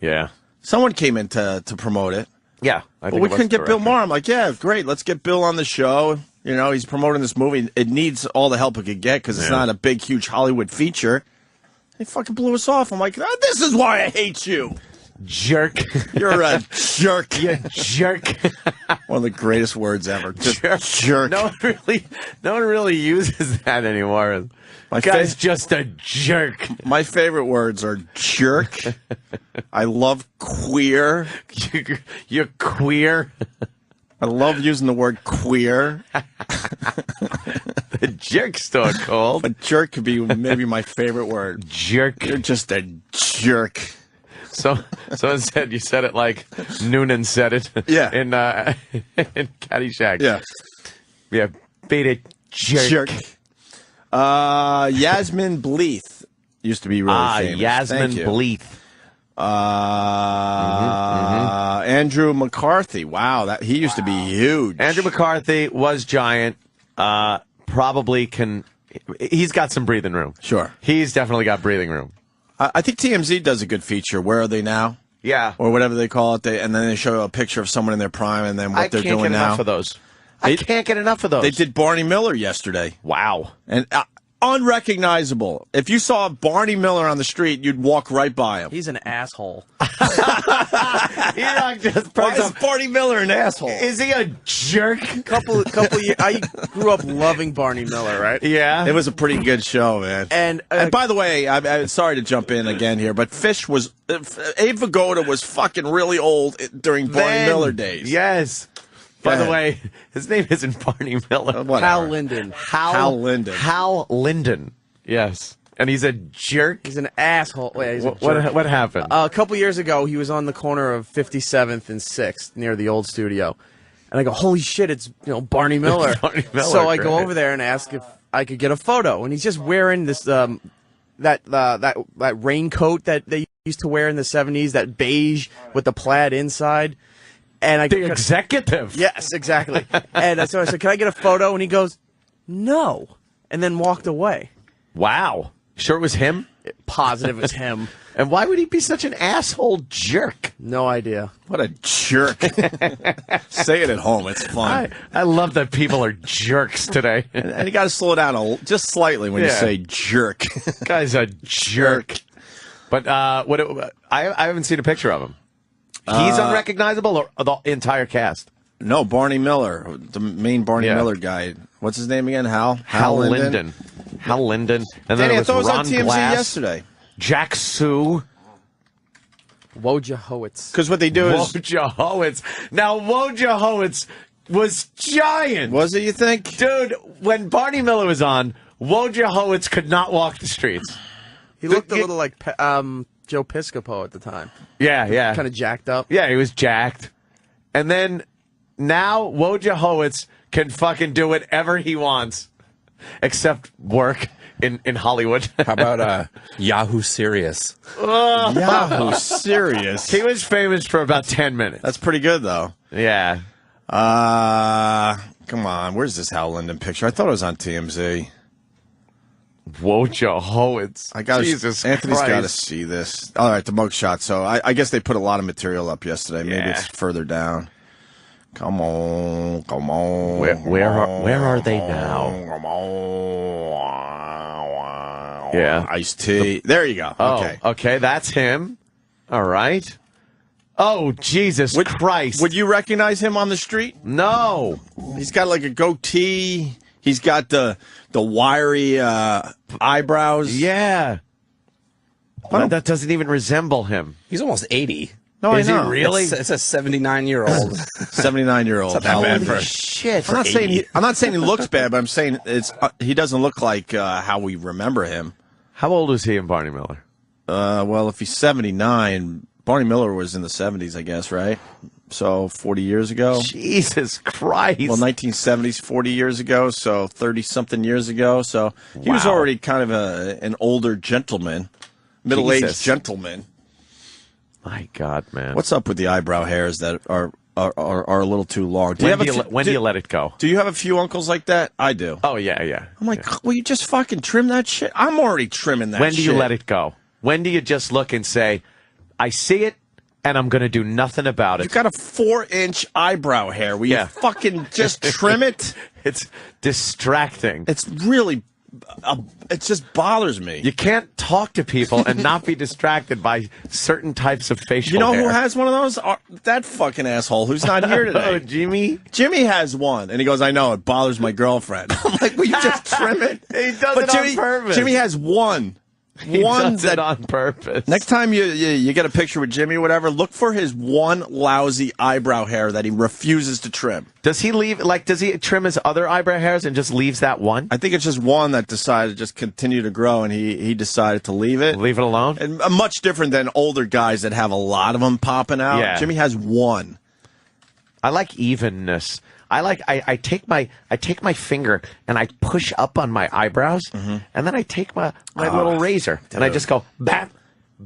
Yeah. Someone came in to promote it. Yeah. But we couldn't get Bill Maher. I'm like, yeah, great. Let's get Bill on the show. You know, he's promoting this movie. It needs all the help it could get because it's not a big, huge Hollywood feature. He fucking blew us off. I'm like, this is why I hate you. Jerk. You're a jerk. You jerk. One of the greatest words ever. Just Jerk. jerk. No one really uses that anymore. My Guy's fa- just a jerk. My favorite words are jerk. I love queer. You're queer. I love using the word queer. The jerk store called? But jerk could be maybe my favorite word. Jerk. You're just a jerk. So someone said you said it like Noonan said it. Yeah. In Caddyshack. Yeah. Yeah. Beat it, jerk. Yasmin Bleeth used to be really famous. Yasmin Thank you. Bleeth. Andrew McCarthy. Wow, he used to be huge. Andrew McCarthy was giant. Probably can. He's got some breathing room. Sure. He's definitely got breathing room. I think TMZ does a good feature. Where are they now? Yeah. Or whatever they call it. And then they show a picture of someone in their prime and then what they're doing now. I can't get enough of those. I can't get enough of those. They did Barney Miller yesterday. Wow. And unrecognizable. If you saw Barney Miller on the street, you'd walk right by him. He's an asshole. Why is Barney Miller an asshole? Is he a jerk? Couple years. I grew up loving Barney Miller, right? Yeah. It was a pretty good show, man. And by the way, I'm sorry to jump in again here, but Abe Vigoda was fucking really old during Barney Miller days. Yes. By the way, his name isn't Barney Miller. Hal Linden. Hal Linden. Hal Linden. Yes. And he's a jerk. He's an asshole. Wait, he's a jerk. What happened? A couple years ago, he was on the corner of 57th and 6th near the old studio. And I go, holy shit, it's Barney Miller. Barney Miller, so I go great. over there and ask if I could get a photo. And he's just wearing this that raincoat that they used to wear in the 70s, that beige with the plaid inside. And the executive. Yes, exactly. And so I said, can I get a photo? And he goes, no. And then walked away. Wow. Sure it was him? Positive it's him. And why would he be such an asshole jerk? No idea. What a jerk. Say it at home. It's fun. I love that people are jerks today. And you got to slow down just slightly when you say jerk. Guy's a jerk. But I haven't seen a picture of him. He's unrecognizable, or the entire cast? No, Barney Miller, the main Barney Miller guy. What's his name again? Hal Linden. Hal Linden. And Danny, then I thought it was Ron on TMZ Glass, yesterday. Jack Sue. Wojciechowicz. Because what they do is... Wojciechowicz. Now, Wojciechowicz was giant. Was it, you think? Dude, when Barney Miller was on, Wojciechowicz could not walk the streets. He looked a little like Joe Piscopo at the time. Yeah. Kind of jacked up. Yeah, he was jacked. And then now Wojciechowicz can fucking do whatever he wants except work in Hollywood. How about Yahoo Serious? Yahoo Serious. He was famous for about 10 minutes. That's pretty good, though. Yeah. Come on. Where's this Hal Linden picture? I thought it was on TMZ. Wojciechowicz. Jesus Anthony's Christ. got to see this. All right, the mugshot. So I guess they put a lot of material up yesterday. Maybe it's further down. Come on. Where are they now? Come on. Yeah. Iced tea. There you go. Okay. Okay, that's him. All right. Oh, Jesus Christ. Would you recognize him on the street? No. He's got like a goatee. He's got the wiry eyebrows. Yeah. That doesn't even resemble him. He's almost 80. No, Is I he know. really? It's a 79-year-old. 79-year-old. It's not that bad for Shit. I'm not saying he looks bad, but I'm saying he doesn't look like how we remember him. How old was he in Barney Miller? Well, if he's 79, Barney Miller was in the 70s, I guess, right? So 40 years ago. Jesus Christ. Well, 1970s, 40 years ago, so 30-something years ago. So he was already kind of an older gentleman, middle-aged gentleman. My God, man. What's up with the eyebrow hairs that are a little too long? When do you let it go? Do you have a few uncles like that? I do. Oh, yeah. I'm like, will you just fucking trim that shit? I'm already trimming that shit. When do you let it go? When do you just look and say, I see it, and I'm going to do nothing about it? You've got a 4-inch eyebrow hair. Will you fucking just trim it? It's distracting. It's really... it just bothers me. You can't talk to people and not be distracted by certain types of facial You know hair. who has one of those? That fucking asshole who's not here today. Oh, Jimmy? Jimmy has one, and he goes, I know, it bothers my girlfriend. I'm like, will you just trim it? He does it on purpose. Jimmy has one. He one does that it on purpose. next time you get a picture with Jimmy or whatever, look for his one lousy eyebrow hair that he refuses to trim. Does he leave? Like, does he trim his other eyebrow hairs and just leaves that one? I think it's just one that decided to just continue to grow, and he decided to leave it. Leave it alone. And much different than older guys that have a lot of them popping out. Yeah. Jimmy has one. I like evenness. I take my finger and I push up on my eyebrows, and then I take my little razor and I just go bat,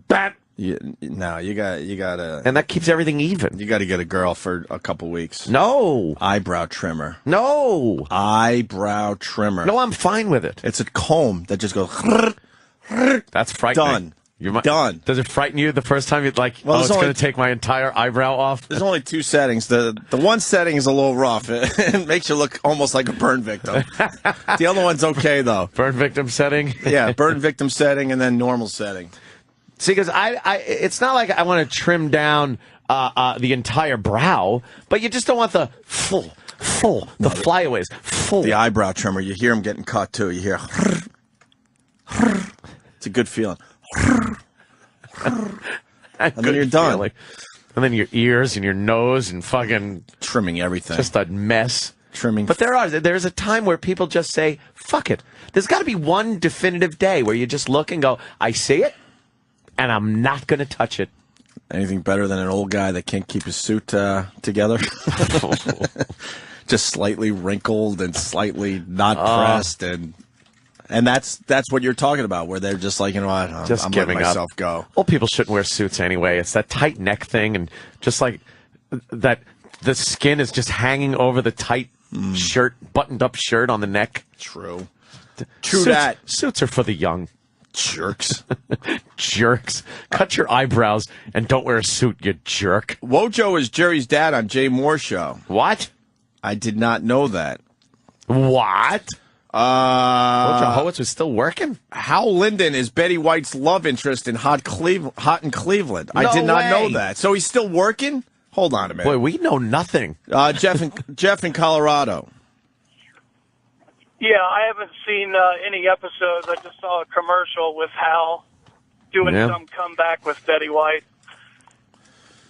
bat. No, you gotta, and that keeps everything even. You gotta get a girl for a couple weeks. No eyebrow trimmer. No eyebrow trimmer. No, I'm fine with it. It's a comb that just goes. That's frightening. Done. You're done. Does it frighten you the first time you'd like, well, it's going to take my entire eyebrow off? There's only two settings. The one setting is a little rough. It makes you look almost like a burn victim. The other one's okay, though. Burn victim setting? Yeah, burn victim setting and then normal setting. See, because it's not like I want to trim down the entire brow, but you just don't want the full, the flyaways, full. The eyebrow trimmer, you hear them getting cut, too. You hear, it's a good feeling. And then you're done. Feeling. And then your ears and your nose and fucking trimming everything. Just a mess. Trimming. But there's a time where people just say, fuck it. There's got to be one definitive day where you just look and go, I see it, and I'm not going to touch it. Anything better than an old guy that can't keep his suit together? Just slightly wrinkled and slightly not pressed and that's what you're talking about, where they're just like, you know what, I'm letting myself go. Well, people shouldn't wear suits anyway. It's that tight neck thing, and just like that, the skin is just hanging over the tight shirt, buttoned-up shirt on the neck. True Suits, that. Suits are for the young. Jerks. Jerks. Cut your eyebrows and don't wear a suit, you jerk. Wojo is Jerry's dad on Jay Moore's show. What? I did not know that. What? Wojo Howitz was still working? Hal Linden is Betty White's love interest in Hot in Cleveland. I did not know that. So he's still working? Hold on a minute. Boy, we know nothing. Jeff in Colorado. Yeah, I haven't seen any episodes. I just saw a commercial with Hal doing some comeback with Betty White.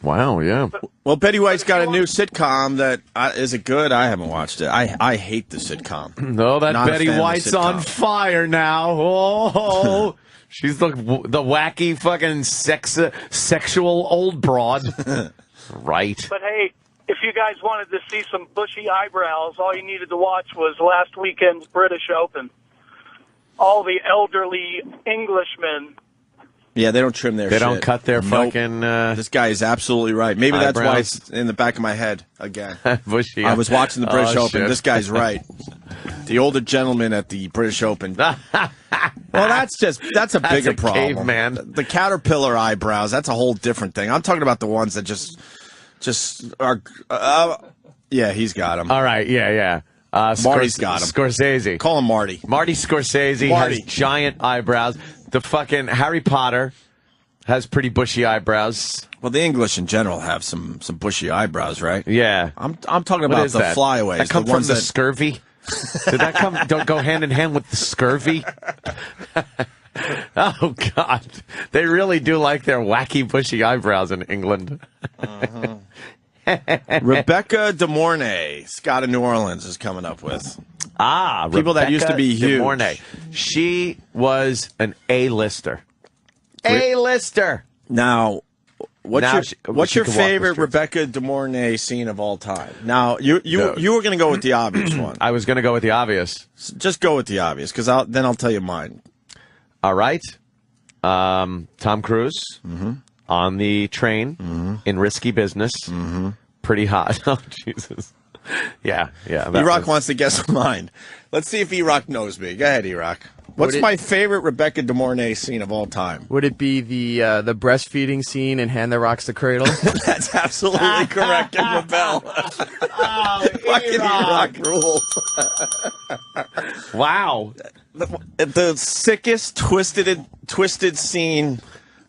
Wow, yeah. Well, Betty White's got a new sitcom that is it good? I haven't watched it. I hate the sitcom. No, that Not Betty White's on fire now. Oh, she's the wacky fucking sexual old broad. Right. But hey, if you guys wanted to see some bushy eyebrows, all you needed to watch was last weekend's British Open. All the elderly Englishmen. Yeah, they don't trim their shit. They don't cut their fucking... This guy is absolutely right. Maybe eyebrows. That's why it's in the back of my head again. Bushy. I was watching the British Open. Shit. This guy's right. The older gentleman at the British Open. Well, that's a bigger problem. Caveman. The caterpillar eyebrows, that's a whole different thing. I'm talking about the ones that just are... yeah, he's got them. All right, yeah. Marty's got him. Scorsese. Call him Marty. Marty Scorsese has giant eyebrows. The fucking Harry Potter has pretty bushy eyebrows. Well, the English in general have some bushy eyebrows, right? Yeah. I'm talking about the flyaways. That come from the scurvy? Did that don't go hand in hand with the scurvy? Oh, God. They really do like their wacky bushy eyebrows in England. Rebecca De Mornay, Scott of New Orleans, is coming up with. People that used to be huge. De Mornay. She was an A-lister. A-lister. Now, what's your favorite streets. Rebecca De Mornay scene of all time? Now, you were going to go with the obvious one. I was going to go with the obvious. Just go with the obvious, because then I'll tell you mine. All right. Tom Cruise on the train in Risky Business. Pretty hot. Oh, Jesus. Yeah. E-Rock wants to guess mine. Let's see if E-Rock knows me. Go ahead, E-Rock. What's my favorite Rebecca De Mornay scene of all time? Would it be the breastfeeding scene in Hand That Rocks the Cradle? That's absolutely correct, in Rebel. Fucking E-Rock rules. Wow. The sickest, twisted scene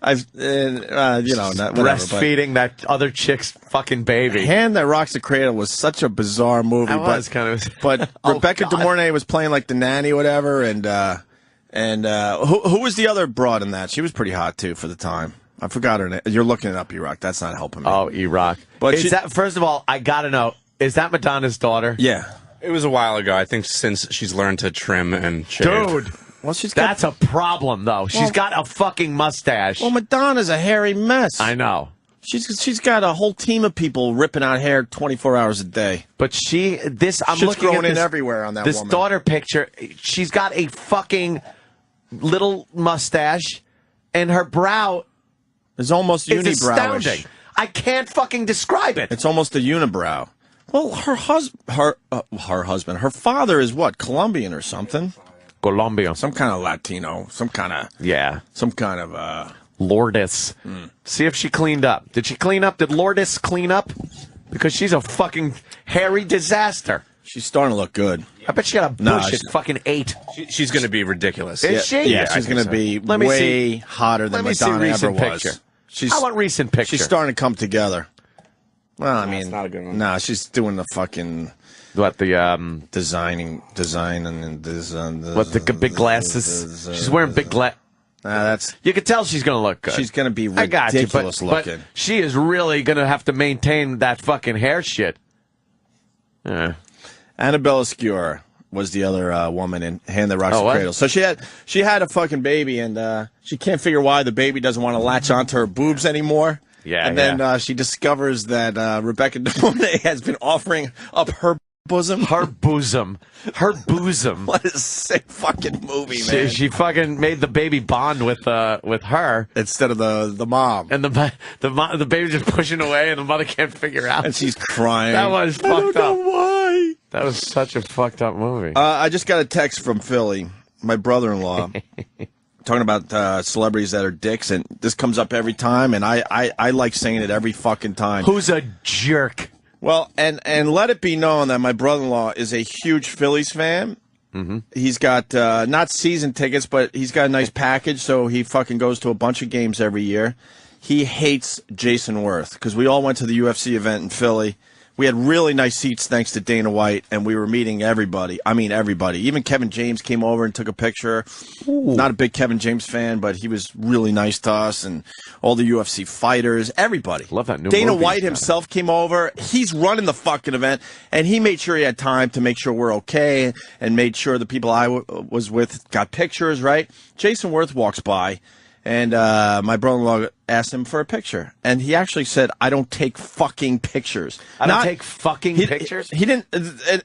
I've, breastfeeding that other chick's fucking baby. Hand That Rocks the Cradle was such a bizarre movie. But Rebecca De Mornay was playing like the nanny or whatever, and And who was the other broad in that? She was pretty hot too for the time. I forgot her name. You're looking it up, E-Rock. That's not helping me. Oh, E-Rock. But is that, first of all, I got to know, is that Madonna's daughter? Yeah. It was a while ago. I think since she's learned to trim and shave. Dude. Well, That's a problem, though. She's got a fucking mustache. Well, Madonna's a hairy mess. I know. She's got a whole team of people ripping out hair 24 hours a day. But I'm Shit's looking growing at in everywhere on that this woman. daughter picture. She's got a fucking little mustache, and her brow It's almost is unibrowish. astounding. I can't fucking describe it. It's almost a unibrow. Well, her husband, her father is what, Colombian or something? Colombia. Some kind of Latino, some kind of Lourdes. See if she cleaned up. Did she clean up? Did Lourdes clean up? Because she's a fucking hairy disaster. She's starting to look good. I bet she got a bush at fucking 8. She's going to be ridiculous. Is she? Yeah, she's going to be way hotter than Madonna ever was. I want recent picture. She's starting to come together. Well, I mean, not a good one. nah, she's doing the fucking what the design and this. What the big glasses? She's wearing big glass. That's. You can tell she's going to look good. She's going to be I got you, ridiculous looking. but she is really going to have to maintain that fucking hair shit. Annabelle Escure was the other woman in Hand That Rocks the what? Cradle. So she had a fucking baby, and she can't figure why the baby doesn't want to latch onto her boobs anymore. Yeah, and then she discovers that Rebecca De Mornay has been offering up her bosom. Her bosom. Her bosom. What a sick fucking movie, man. She fucking made the baby bond with her Instead of the mom. and the baby just pushing away, and the mother can't figure out. And she's crying. That was fucked up. Why? That was such a fucked up movie. I just got a text from Philly, my brother-in-law, talking about celebrities that are dicks, and this comes up every time, and I like saying it every fucking time. Who's a jerk? Well, and let it be known that my brother-in-law is a huge Phillies fan. Mm-hmm. He's got not season tickets, but he's got a nice package, so he fucking goes to a bunch of games every year. He hates Jason Worth because we all went to the UFC event in Philly. We had really nice seats thanks to Dana White, and we were meeting everybody. I mean, everybody. Even Kevin James came over and took a picture. Ooh. Not a big Kevin James fan, but he was really nice to us, and all the UFC fighters, everybody. Love that new Dana movie White himself came over. He's running the fucking event, and he made sure he had time to make sure we're okay and made sure the people I was with got pictures, right? Jason Worth walks by. And my brother-in-law asked him for a picture. And he actually said, I don't take fucking pictures. I don't take fucking pictures? He didn't,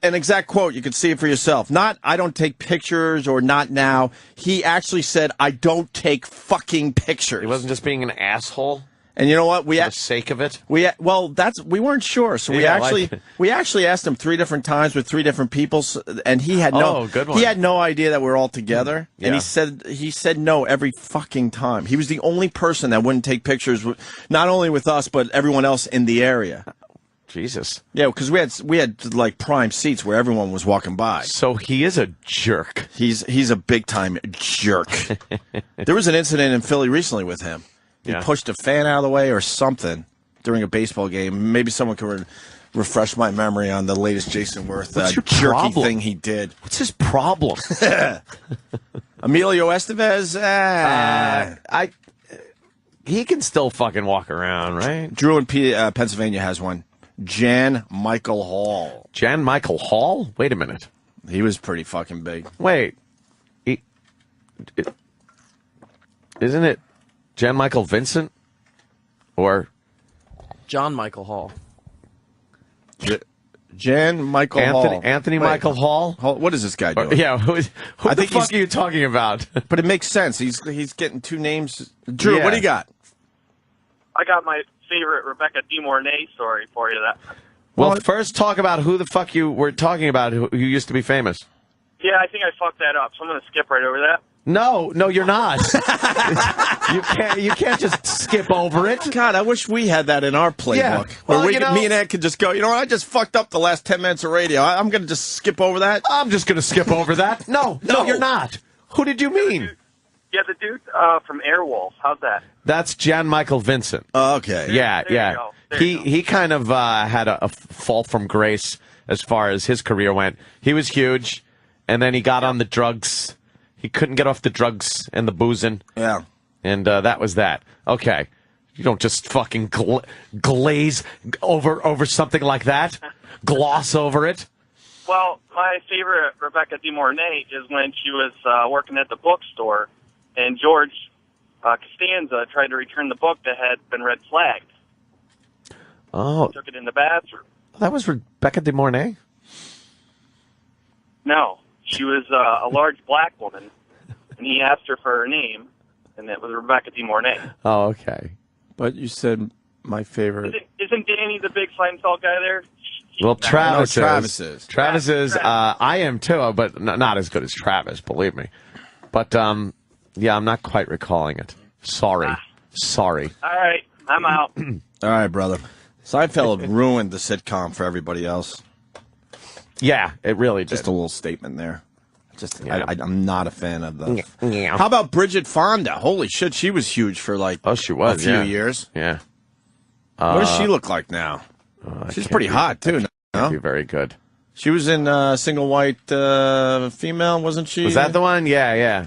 an exact quote, you can see it for yourself. Not, I don't take pictures or not now. He actually said, I don't take fucking pictures. He wasn't just being an asshole? And you know what? For the sake of it? We weren't sure, so we actually asked him 3 different times with 3 different people, and he had he had no idea that we were all together. Yeah. And he said no every fucking time. He was the only person that wouldn't take pictures, not only with us but everyone else in the area. Jesus. Yeah, because we had like prime seats where everyone was walking by. So he is a jerk. He's a big time jerk. There was an incident in Philly recently with him. He pushed a fan out of the way or something during a baseball game. Maybe someone could refresh my memory on the latest Jason Worth jerky thing he did. What's his problem? Emilio Estevez? He can still fucking walk around, right? Drew in Pennsylvania has one. Jan Michael Hall. Jan Michael Hall? Wait a minute. He was pretty fucking big. Wait. Isn't it Jan Michael Vincent? Or John Michael Hall. Jan Michael Hall. Anthony Michael Hall? What is this guy doing? Yeah, who the fuck are you talking about? But it makes sense. He's getting 2 names. Drew, what do you got? I got my favorite Rebecca De Mornay story for you. Well, first talk about who the fuck you were talking about who used to be famous. Yeah, I think I fucked that up, so I'm going to skip right over that. No, you're not. You can't just skip over it. God, I wish we had that in our playbook. Yeah. Well, where me and Ed could just go, you know what, I just fucked up the last 10 minutes of radio. I'm going to just skip over that. I'm just going to skip over that. No, you're not. Who did you mean? Yeah, the dude from Airwolf. How's that? That's Jan Michael Vincent. Okay. Yeah. There you go. He kind of had a fall from grace as far as his career went. He was huge, and then he got on the drugs. He couldn't get off the drugs and the boozing. Yeah. And that was that. Okay. You don't just fucking glaze over something like that. Gloss over it. Well, my favorite Rebecca De Mornay is when she was working at the bookstore, and George Costanza tried to return the book that had been red flagged. Oh. He took it in the bathroom. That was Rebecca De Mornay? No, she was a large black woman, and he asked her for her name, and it was Rebecca De Mornay. Oh, okay. But you said my favorite. Isn't Danny the big Seinfeld guy there? Well, Travis is. Travis is. I am too, but not as good as Travis, believe me. But yeah, I'm not quite recalling it. Sorry. All right, I'm out. All right, brother. Seinfeld ruined the sitcom for everybody else. Yeah, it really did. Just a little statement there. Yeah. I'm not a fan of the. Yeah. How about Bridget Fonda? Holy shit, she was huge for like she was, a few years. Yeah. What does she look like now? She's pretty hot too. Can't be very good. She was in Single White Female, wasn't she? Was that the one? Yeah.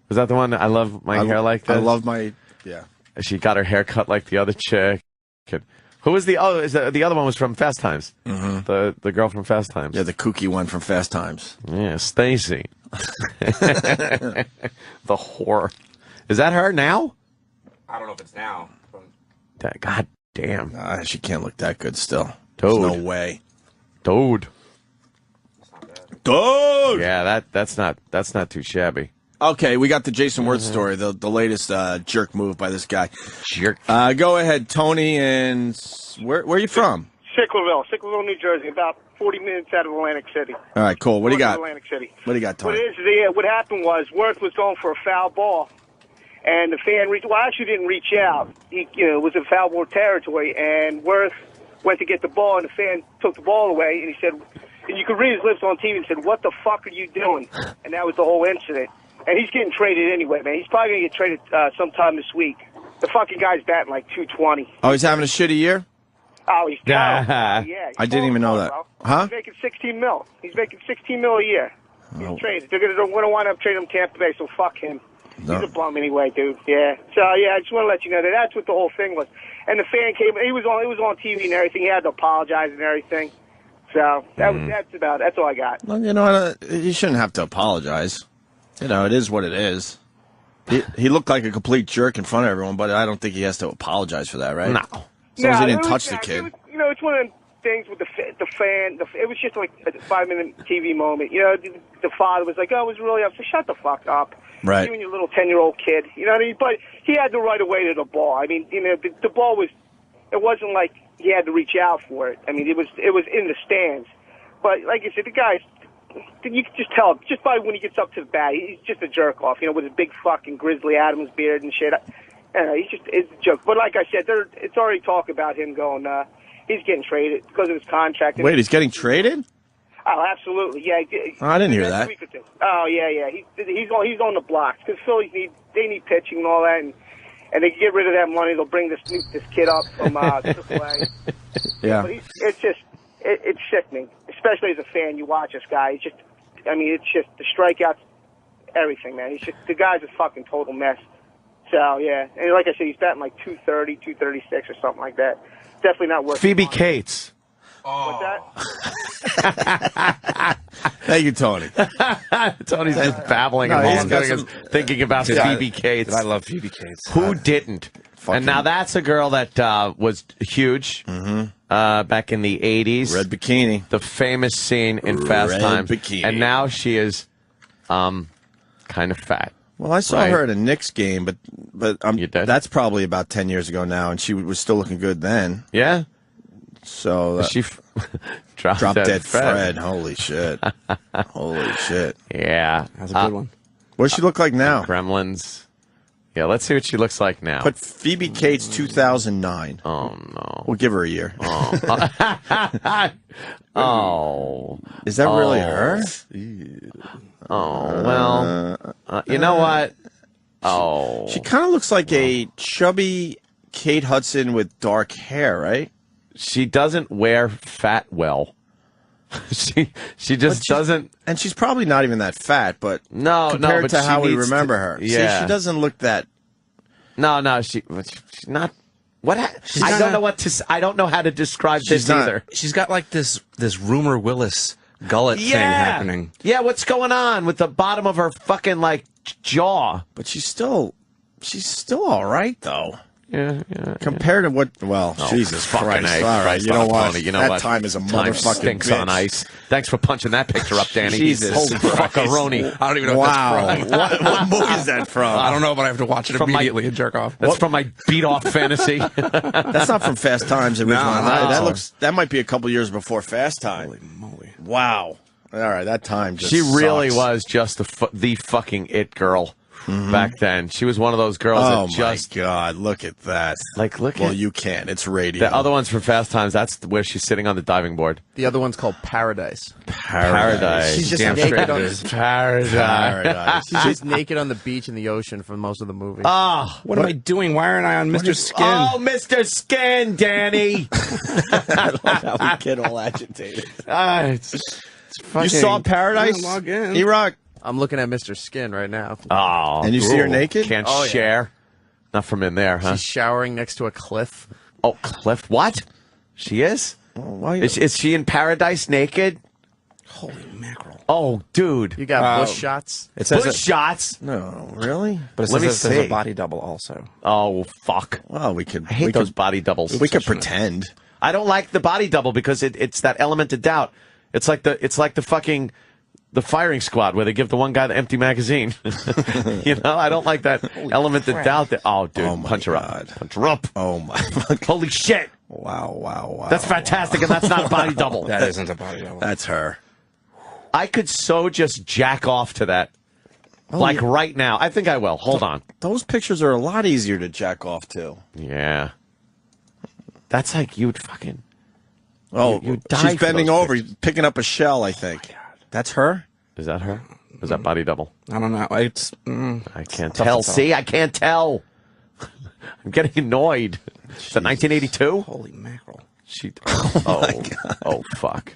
Was that the one? I love my hair like this. I love my She got her hair cut like the other chick. Who was the other one was from Fast Times? Mm-hmm. The girl from Fast Times. Yeah, the kooky one from Fast Times. Yeah, Stacy. The whore. Is that her now? I don't know if it's now. God damn. She can't look that good still. Dude. There's no way. Dude. Dude. Yeah, that's not too shabby. Okay, we got the Jason Worth story, the latest jerk move by this guy. Jerk. Go ahead, Tony, and where are you from? Sicklerville, New Jersey, about 40 minutes out of Atlantic City. All right, cool. What do you got? Atlantic City. What do you got, Tony? What happened was Worth was going for a foul ball, and the fan actually didn't reach out. It was in foul ball territory, and Worth went to get the ball, and the fan took the ball away, and he said, and you could read his lips on TV, and said, "What the fuck are you doing?" And that was the whole incident. And he's getting traded anyway, man. He's probably going to get traded sometime this week. The fucking guy's batting like 220. Oh, he's having a shitty year? Oh, he's terrible. Yeah. I didn't even know that. Bro. Huh? He's making $16 million. He's making $16 million a year. He's traded. They're going to wind up trading him Tampa Bay, so fuck him. No. He's a bum anyway, dude. Yeah. So, yeah, I just want to let you know that's what the whole thing was. And the fan came. It was on TV and everything. He had to apologize and everything. So that's all I got. Well, you know what? He shouldn't have to apologize. You know, it is what it is. He looked like a complete jerk in front of everyone, but I don't think he has to apologize for that, right? No. As long as he didn't touch the kid. It's one of the things with the fan. It was just like a 5-minute TV moment. The father was like, "Oh, it was really upset." Shut the fuck up. Right. You and your little 10-year-old kid. You know what I mean? But he had the right of way to the ball. I mean, the ball was. It wasn't like he had to reach out for it. I mean, it was in the stands. But like I said, the guy's. You can just tell just by when he gets up to the bat, he's just a jerk off, with his big fucking Grizzly Adams beard and shit. It's a joke. But like I said, it's already talk about him going. He's getting traded because of his contract. Wait, he's getting traded? Oh, absolutely, yeah. Oh, I didn't hear that. Oh, yeah. He's on the blocks because Phillies need pitching and all that, and they can get rid of that money. They'll bring this kid up from AAA. Yeah. But it's sickening, especially as a fan. You watch this guy. It's just the strikeouts, everything, man. The guy's a fucking total mess. So yeah, and like I said, he's batting like 230, 236 or something like that. Definitely not worth. Phoebe Cates. What's that? Thank you, Tony. Tony's just babbling along, thinking about Phoebe Cates. I love Phoebe Cates. Who didn't? And now that's a girl that was huge back in the 80s. Red bikini. The famous scene in Fast Times. Bikini. And now she is kind of fat. Well, I saw her at a Knicks game, but You did? that's probably about 10 years ago now, and she was still looking good then. Yeah? So She Drop Dead Fred. Holy shit. Holy shit. Yeah. That's a good one. What does she look like now? Gremlins. Yeah, let's see what she looks like now. Put Phoebe Cates 2009. Oh, no. We'll give her a year. Oh. Is that really her? Oh, well, you know what? Oh. She kind of looks like a chubby Kate Hudson with dark hair, right? She doesn't wear fat well. She just doesn't. And she's probably not even that fat, but compared to how we needs remember her. Yeah, See, she doesn't look that. No, she's not. What? I don't know what to. I don't know how to describe this either. She's got like this Rumor Willis gullet thing happening. Yeah, what's going on with the bottom of her fucking like jaw? But she's still all right though. Yeah. Compared to what? Well, Jesus Christ! A, all right, you know what? You know that what? time is a Time motherfucking stinks bitch. on ice. Thanks for punching that picture up, Danny. Jesus Holy fuckaroni! I don't even know what that's from. what movie is that from? I don't know, but I have to watch it immediately and jerk off. That's from my beat off fantasy. That's not from Fast Times. Original. No. That might be a couple years before Fast Time. Holy moly! Wow. All right, that time just She really sucks. was just the fucking it girl back then. She was one of those girls that just. Oh my God! Look at that. Like, look Well, at you can't. It's radio. the other ones from Fast Times. That's where she's sitting on the diving board. The other one's called Paradise. Paradise. She's just Damn naked straight on it is. Paradise. She's just naked on the beach in the ocean for most of the movie. Oh, What am I doing? Why aren't I on Mr. Skin? oh, Mr. Skin, Danny. I love how we get all agitated. It's fucking, You saw Paradise? log in. E-Rock. I'm looking at Mr. Skin right now. Oh, And you see her naked? Can't Oh, yeah. share. Not from in there, huh? She's showering next to a cliff. Oh, Cliff. What? She is? Why? Is she in Paradise naked? Holy mackerel! Oh, dude. You got bush shots. It says Bush shots. No, really? but it Let says me that there's see. a body double also. Oh, fuck. Well, we could. I hate we those could, body doubles. We could pretend. I don't like the body double because it's that element of doubt. It's like the fucking the firing squad where they give the one guy the empty magazine. You know, I don't like that element of doubt. That dude, Oh, my punch her God. up, punch her up. Oh my! Holy shit! Wow! That's fantastic, and that's not a body double. That isn't a body double. That's her. I could so just jack off to that, like right now. I think I will. Hold on. Those pictures are a lot easier to jack off to. Yeah, that's like you'd fucking. Oh, you die she's for bending those over, pictures. picking up a shell. I think that's her. Is that her? Is that body double? I don't know. It's I can't Tough tell. to tell. See, I can't tell. I'm getting annoyed. Is that 1982? holy mackerel. She. Oh, fuck.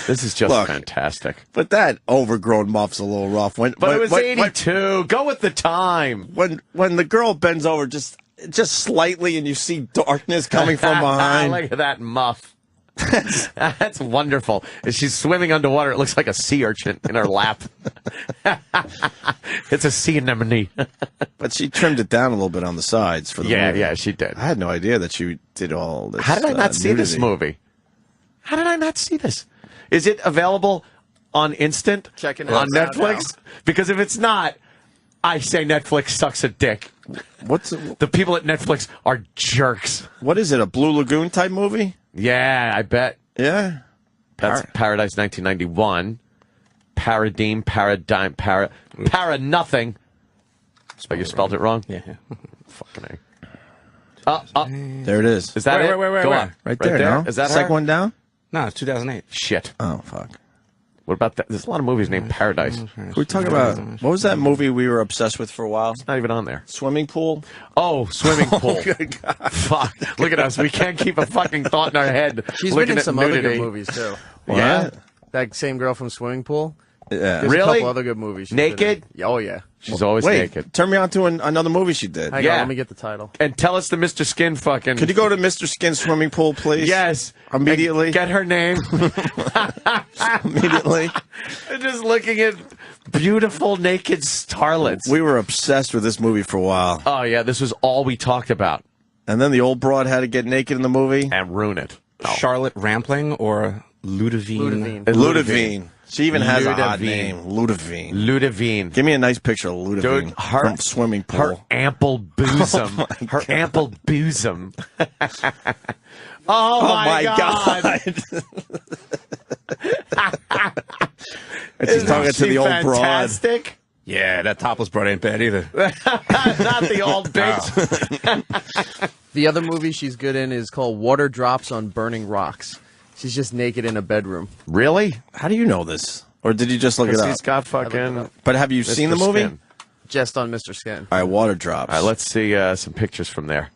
This is just Look. fantastic. But that overgrown muff's a little rough. But it was 82. Go with the time. When the girl bends over just slightly and you see darkness coming from behind. Look at that muff. That's wonderful. As she's swimming underwater, it looks like a sea urchin in her lap. It's a sea anemone. But she trimmed it down a little bit on the sides for the movie. Yeah, she did. I had no idea that she did all this. How did I not see this nudity. movie? How did I not see this? Is it available on Instant? Checking it on out Netflix? Because if it's not, I say Netflix sucks a dick. The people at Netflix are jerks. What is it? A Blue Lagoon type movie? Yeah, I bet. Yeah. That's Paradise 1991. Paradigm, para nothing. Oh, you spelled it wrong? Yeah. Fucking A. There it is. Is that Wait, it? wait, Go wait. on. Right there, no? Is that Second her? one down? No, it's 2008. Shit. Oh, fuck. What about that? There's a lot of movies named Paradise. We're talking about, what was that movie we were obsessed with for a while? Not even on there. Swimming pool? Oh, swimming pool. Good God. Fuck. Look at us. We can't keep a fucking thought in our head. She's looking been in at some other nudity. good movies too. Yeah. That same girl from Swimming Pool. Yeah. There's a Really? couple other good movies. she's Naked? been in. Oh yeah. She's always Wait, naked. turn me on to another movie she did. Hang Yeah. on, let me get the title. And tell us the Mr. Skin fucking. Could you go to Mr. Skin's swimming pool, please? Yes. Immediately? And get her name. Immediately. And just looking at beautiful naked starlets. We were obsessed with this movie for a while. Oh, yeah. This was all we talked about. And then the old broad had to get naked in the movie. And ruin it. Charlotte Rampling or Ludovine? Ludovine. She even has a hot Ludovine. name. Ludovine. Ludovine. Give me a nice picture of Ludovine Dude, her from swimming pool. Her ample bosom. Her ample bosom. Oh, my God. And she's talking to the old broad. Fantastic. Yeah, that topless broad ain't bad either. Not the old bitch. The other movie she's good in is called Water Drops on Burning Rocks. She's just naked in a bedroom. Really? How do you know this? Or did you just look it Because up? he's got fucking. But have you seen the Mr. movie? Skin. just on Mr. Skin. All right, water drops. All right, let's see some pictures from there.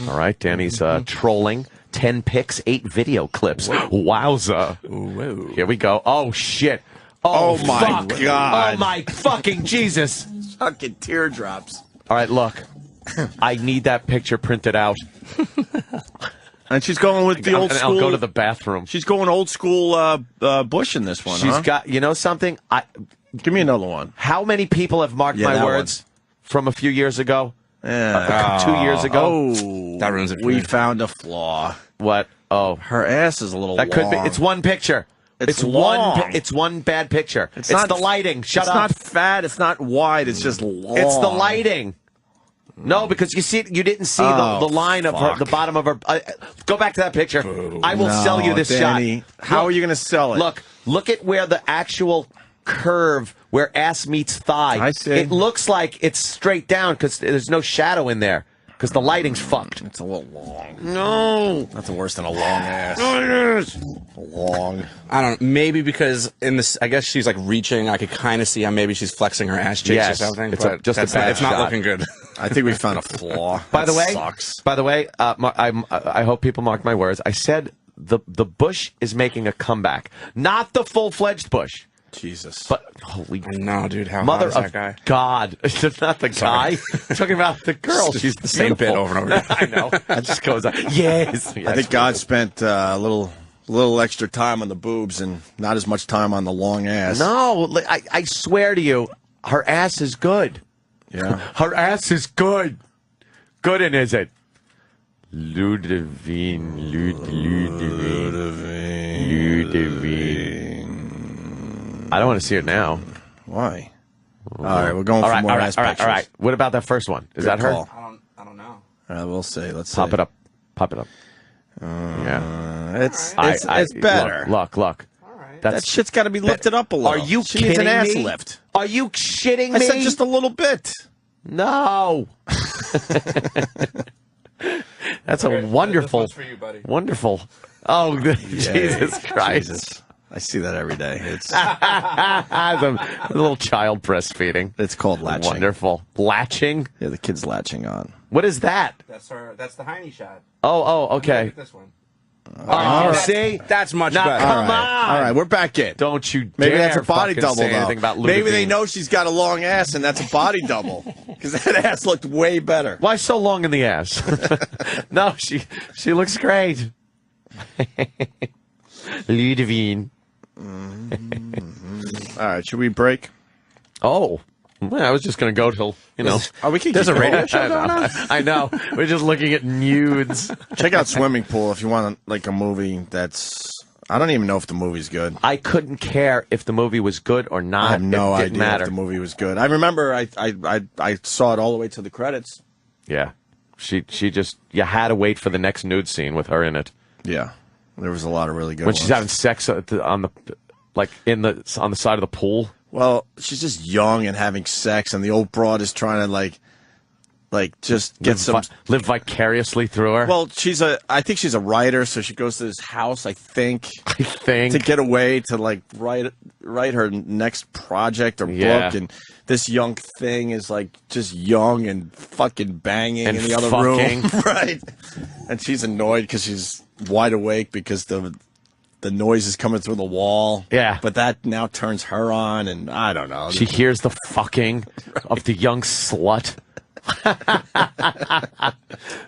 All right, Danny's trolling. 10 pics, 8 video clips. Wowza. Whoa. Here we go. Oh, shit. Oh, my fuck. God. Oh, my fucking Jesus. Fucking teardrops. All right, look. I need that picture printed out. And she's going with the old school. I'll go to the bathroom. She's going old school Bush in this one, She's got, you know something? Give me another one. How many people have marked my words from a few years ago? 2 years ago? Oh, that ruins it for we me. found a flaw. What? Oh, her ass is a little. That could be. It's one picture. It's long. It's one bad picture. It's not the lighting. Shut up. It's not fat. It's not wide. It's just long. It's the lighting. No, because you didn't see the line of her, the bottom of her. Go back to that picture. I will sell you this Danny, shot. How are you going to sell it? Look at where the actual curve, where ass meets thigh. I see. It looks like it's straight down because there's no shadow in there because the lighting's fucked. It's a little long. No, that's worse than a long ass. No, it is long. I don't know. Maybe because in this, I guess she's like reaching. I could kind of see how maybe she's flexing her ass cheeks or something. It's but just a bad it's not shot. looking good. I think we found a flaw. By the way, sucks. I hope people mark my words. I said the Bush is making a comeback, not the full-fledged Bush. Jesus. But holy no, dude, how mother hot is of that guy? God, it's not the guy. I'm talking about the girl. She's the same bit over and over. I know. It just goes on. Yes. I think God spent a little extra time on the boobs and not as much time on the long ass. No, I swear to you, her ass is good. Yeah. Her ass is good. Good, and is it? Ludivine. I don't want to see it now. Why? All right, we're going for more ass pictures. All right. What about that first one? Is that her? Call. I don't know. All right, we'll see. Let's Pop see. it up. Pop it up. Yeah. It's better. Look. All right. That shit's got to be lifted up a little. Are you she kidding needs an ass me? lift. Are you shitting me? I said just a little bit. No. That's a wonderful, this one's for you, buddy. Wonderful. Oh, Jesus Christ. Jesus. I see that every day. It's a little child breastfeeding. It's called latching. Wonderful. Latching? Yeah, the kid's latching on. What is that? That's her. That's the Heine shot. Oh, okay. Look at this one. See? That's much Now, better. come on. All right, we're back in. Don't you Maybe dare that's a body fucking double, say though. anything about Maybe they Ludivine. know she's got a long ass, and that's a body double. Because that ass looked way better. Why so long in the ass? No, she looks great. Ludivine. All right, should we break? Oh. Well, I was just going to go till, Oh, we can There's keep a radio going. show going on? I know. We're just looking at nudes. Check out Swimming Pool if you want like a movie that's... I don't even know if the movie's good. I couldn't care if the movie was good or not. I have no it didn't idea matter. if the movie was good. I remember I saw it all the way to the credits. Yeah. She just, you had to wait for the next nude scene with her in it. Yeah. There was a lot of really good When ones. she's having sex on the side of the pool. Well, she's just young and having sex, and the old broad is trying to just get live vicariously through her. Well, I think she's a writer, so she goes to this house. I think to get away to write her next project or book, and this young thing is just young and fucking banging and in the other room, right? And she's annoyed because she's wide awake because the noise is coming through the wall. Yeah. But that now turns her on, and I don't know. She hears the fucking of the young slut.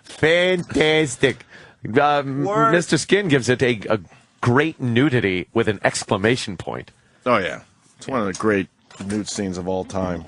Fantastic. Mr. Skin gives it a great nudity with an exclamation point. Oh, yeah. It's one of the great nude scenes of all time.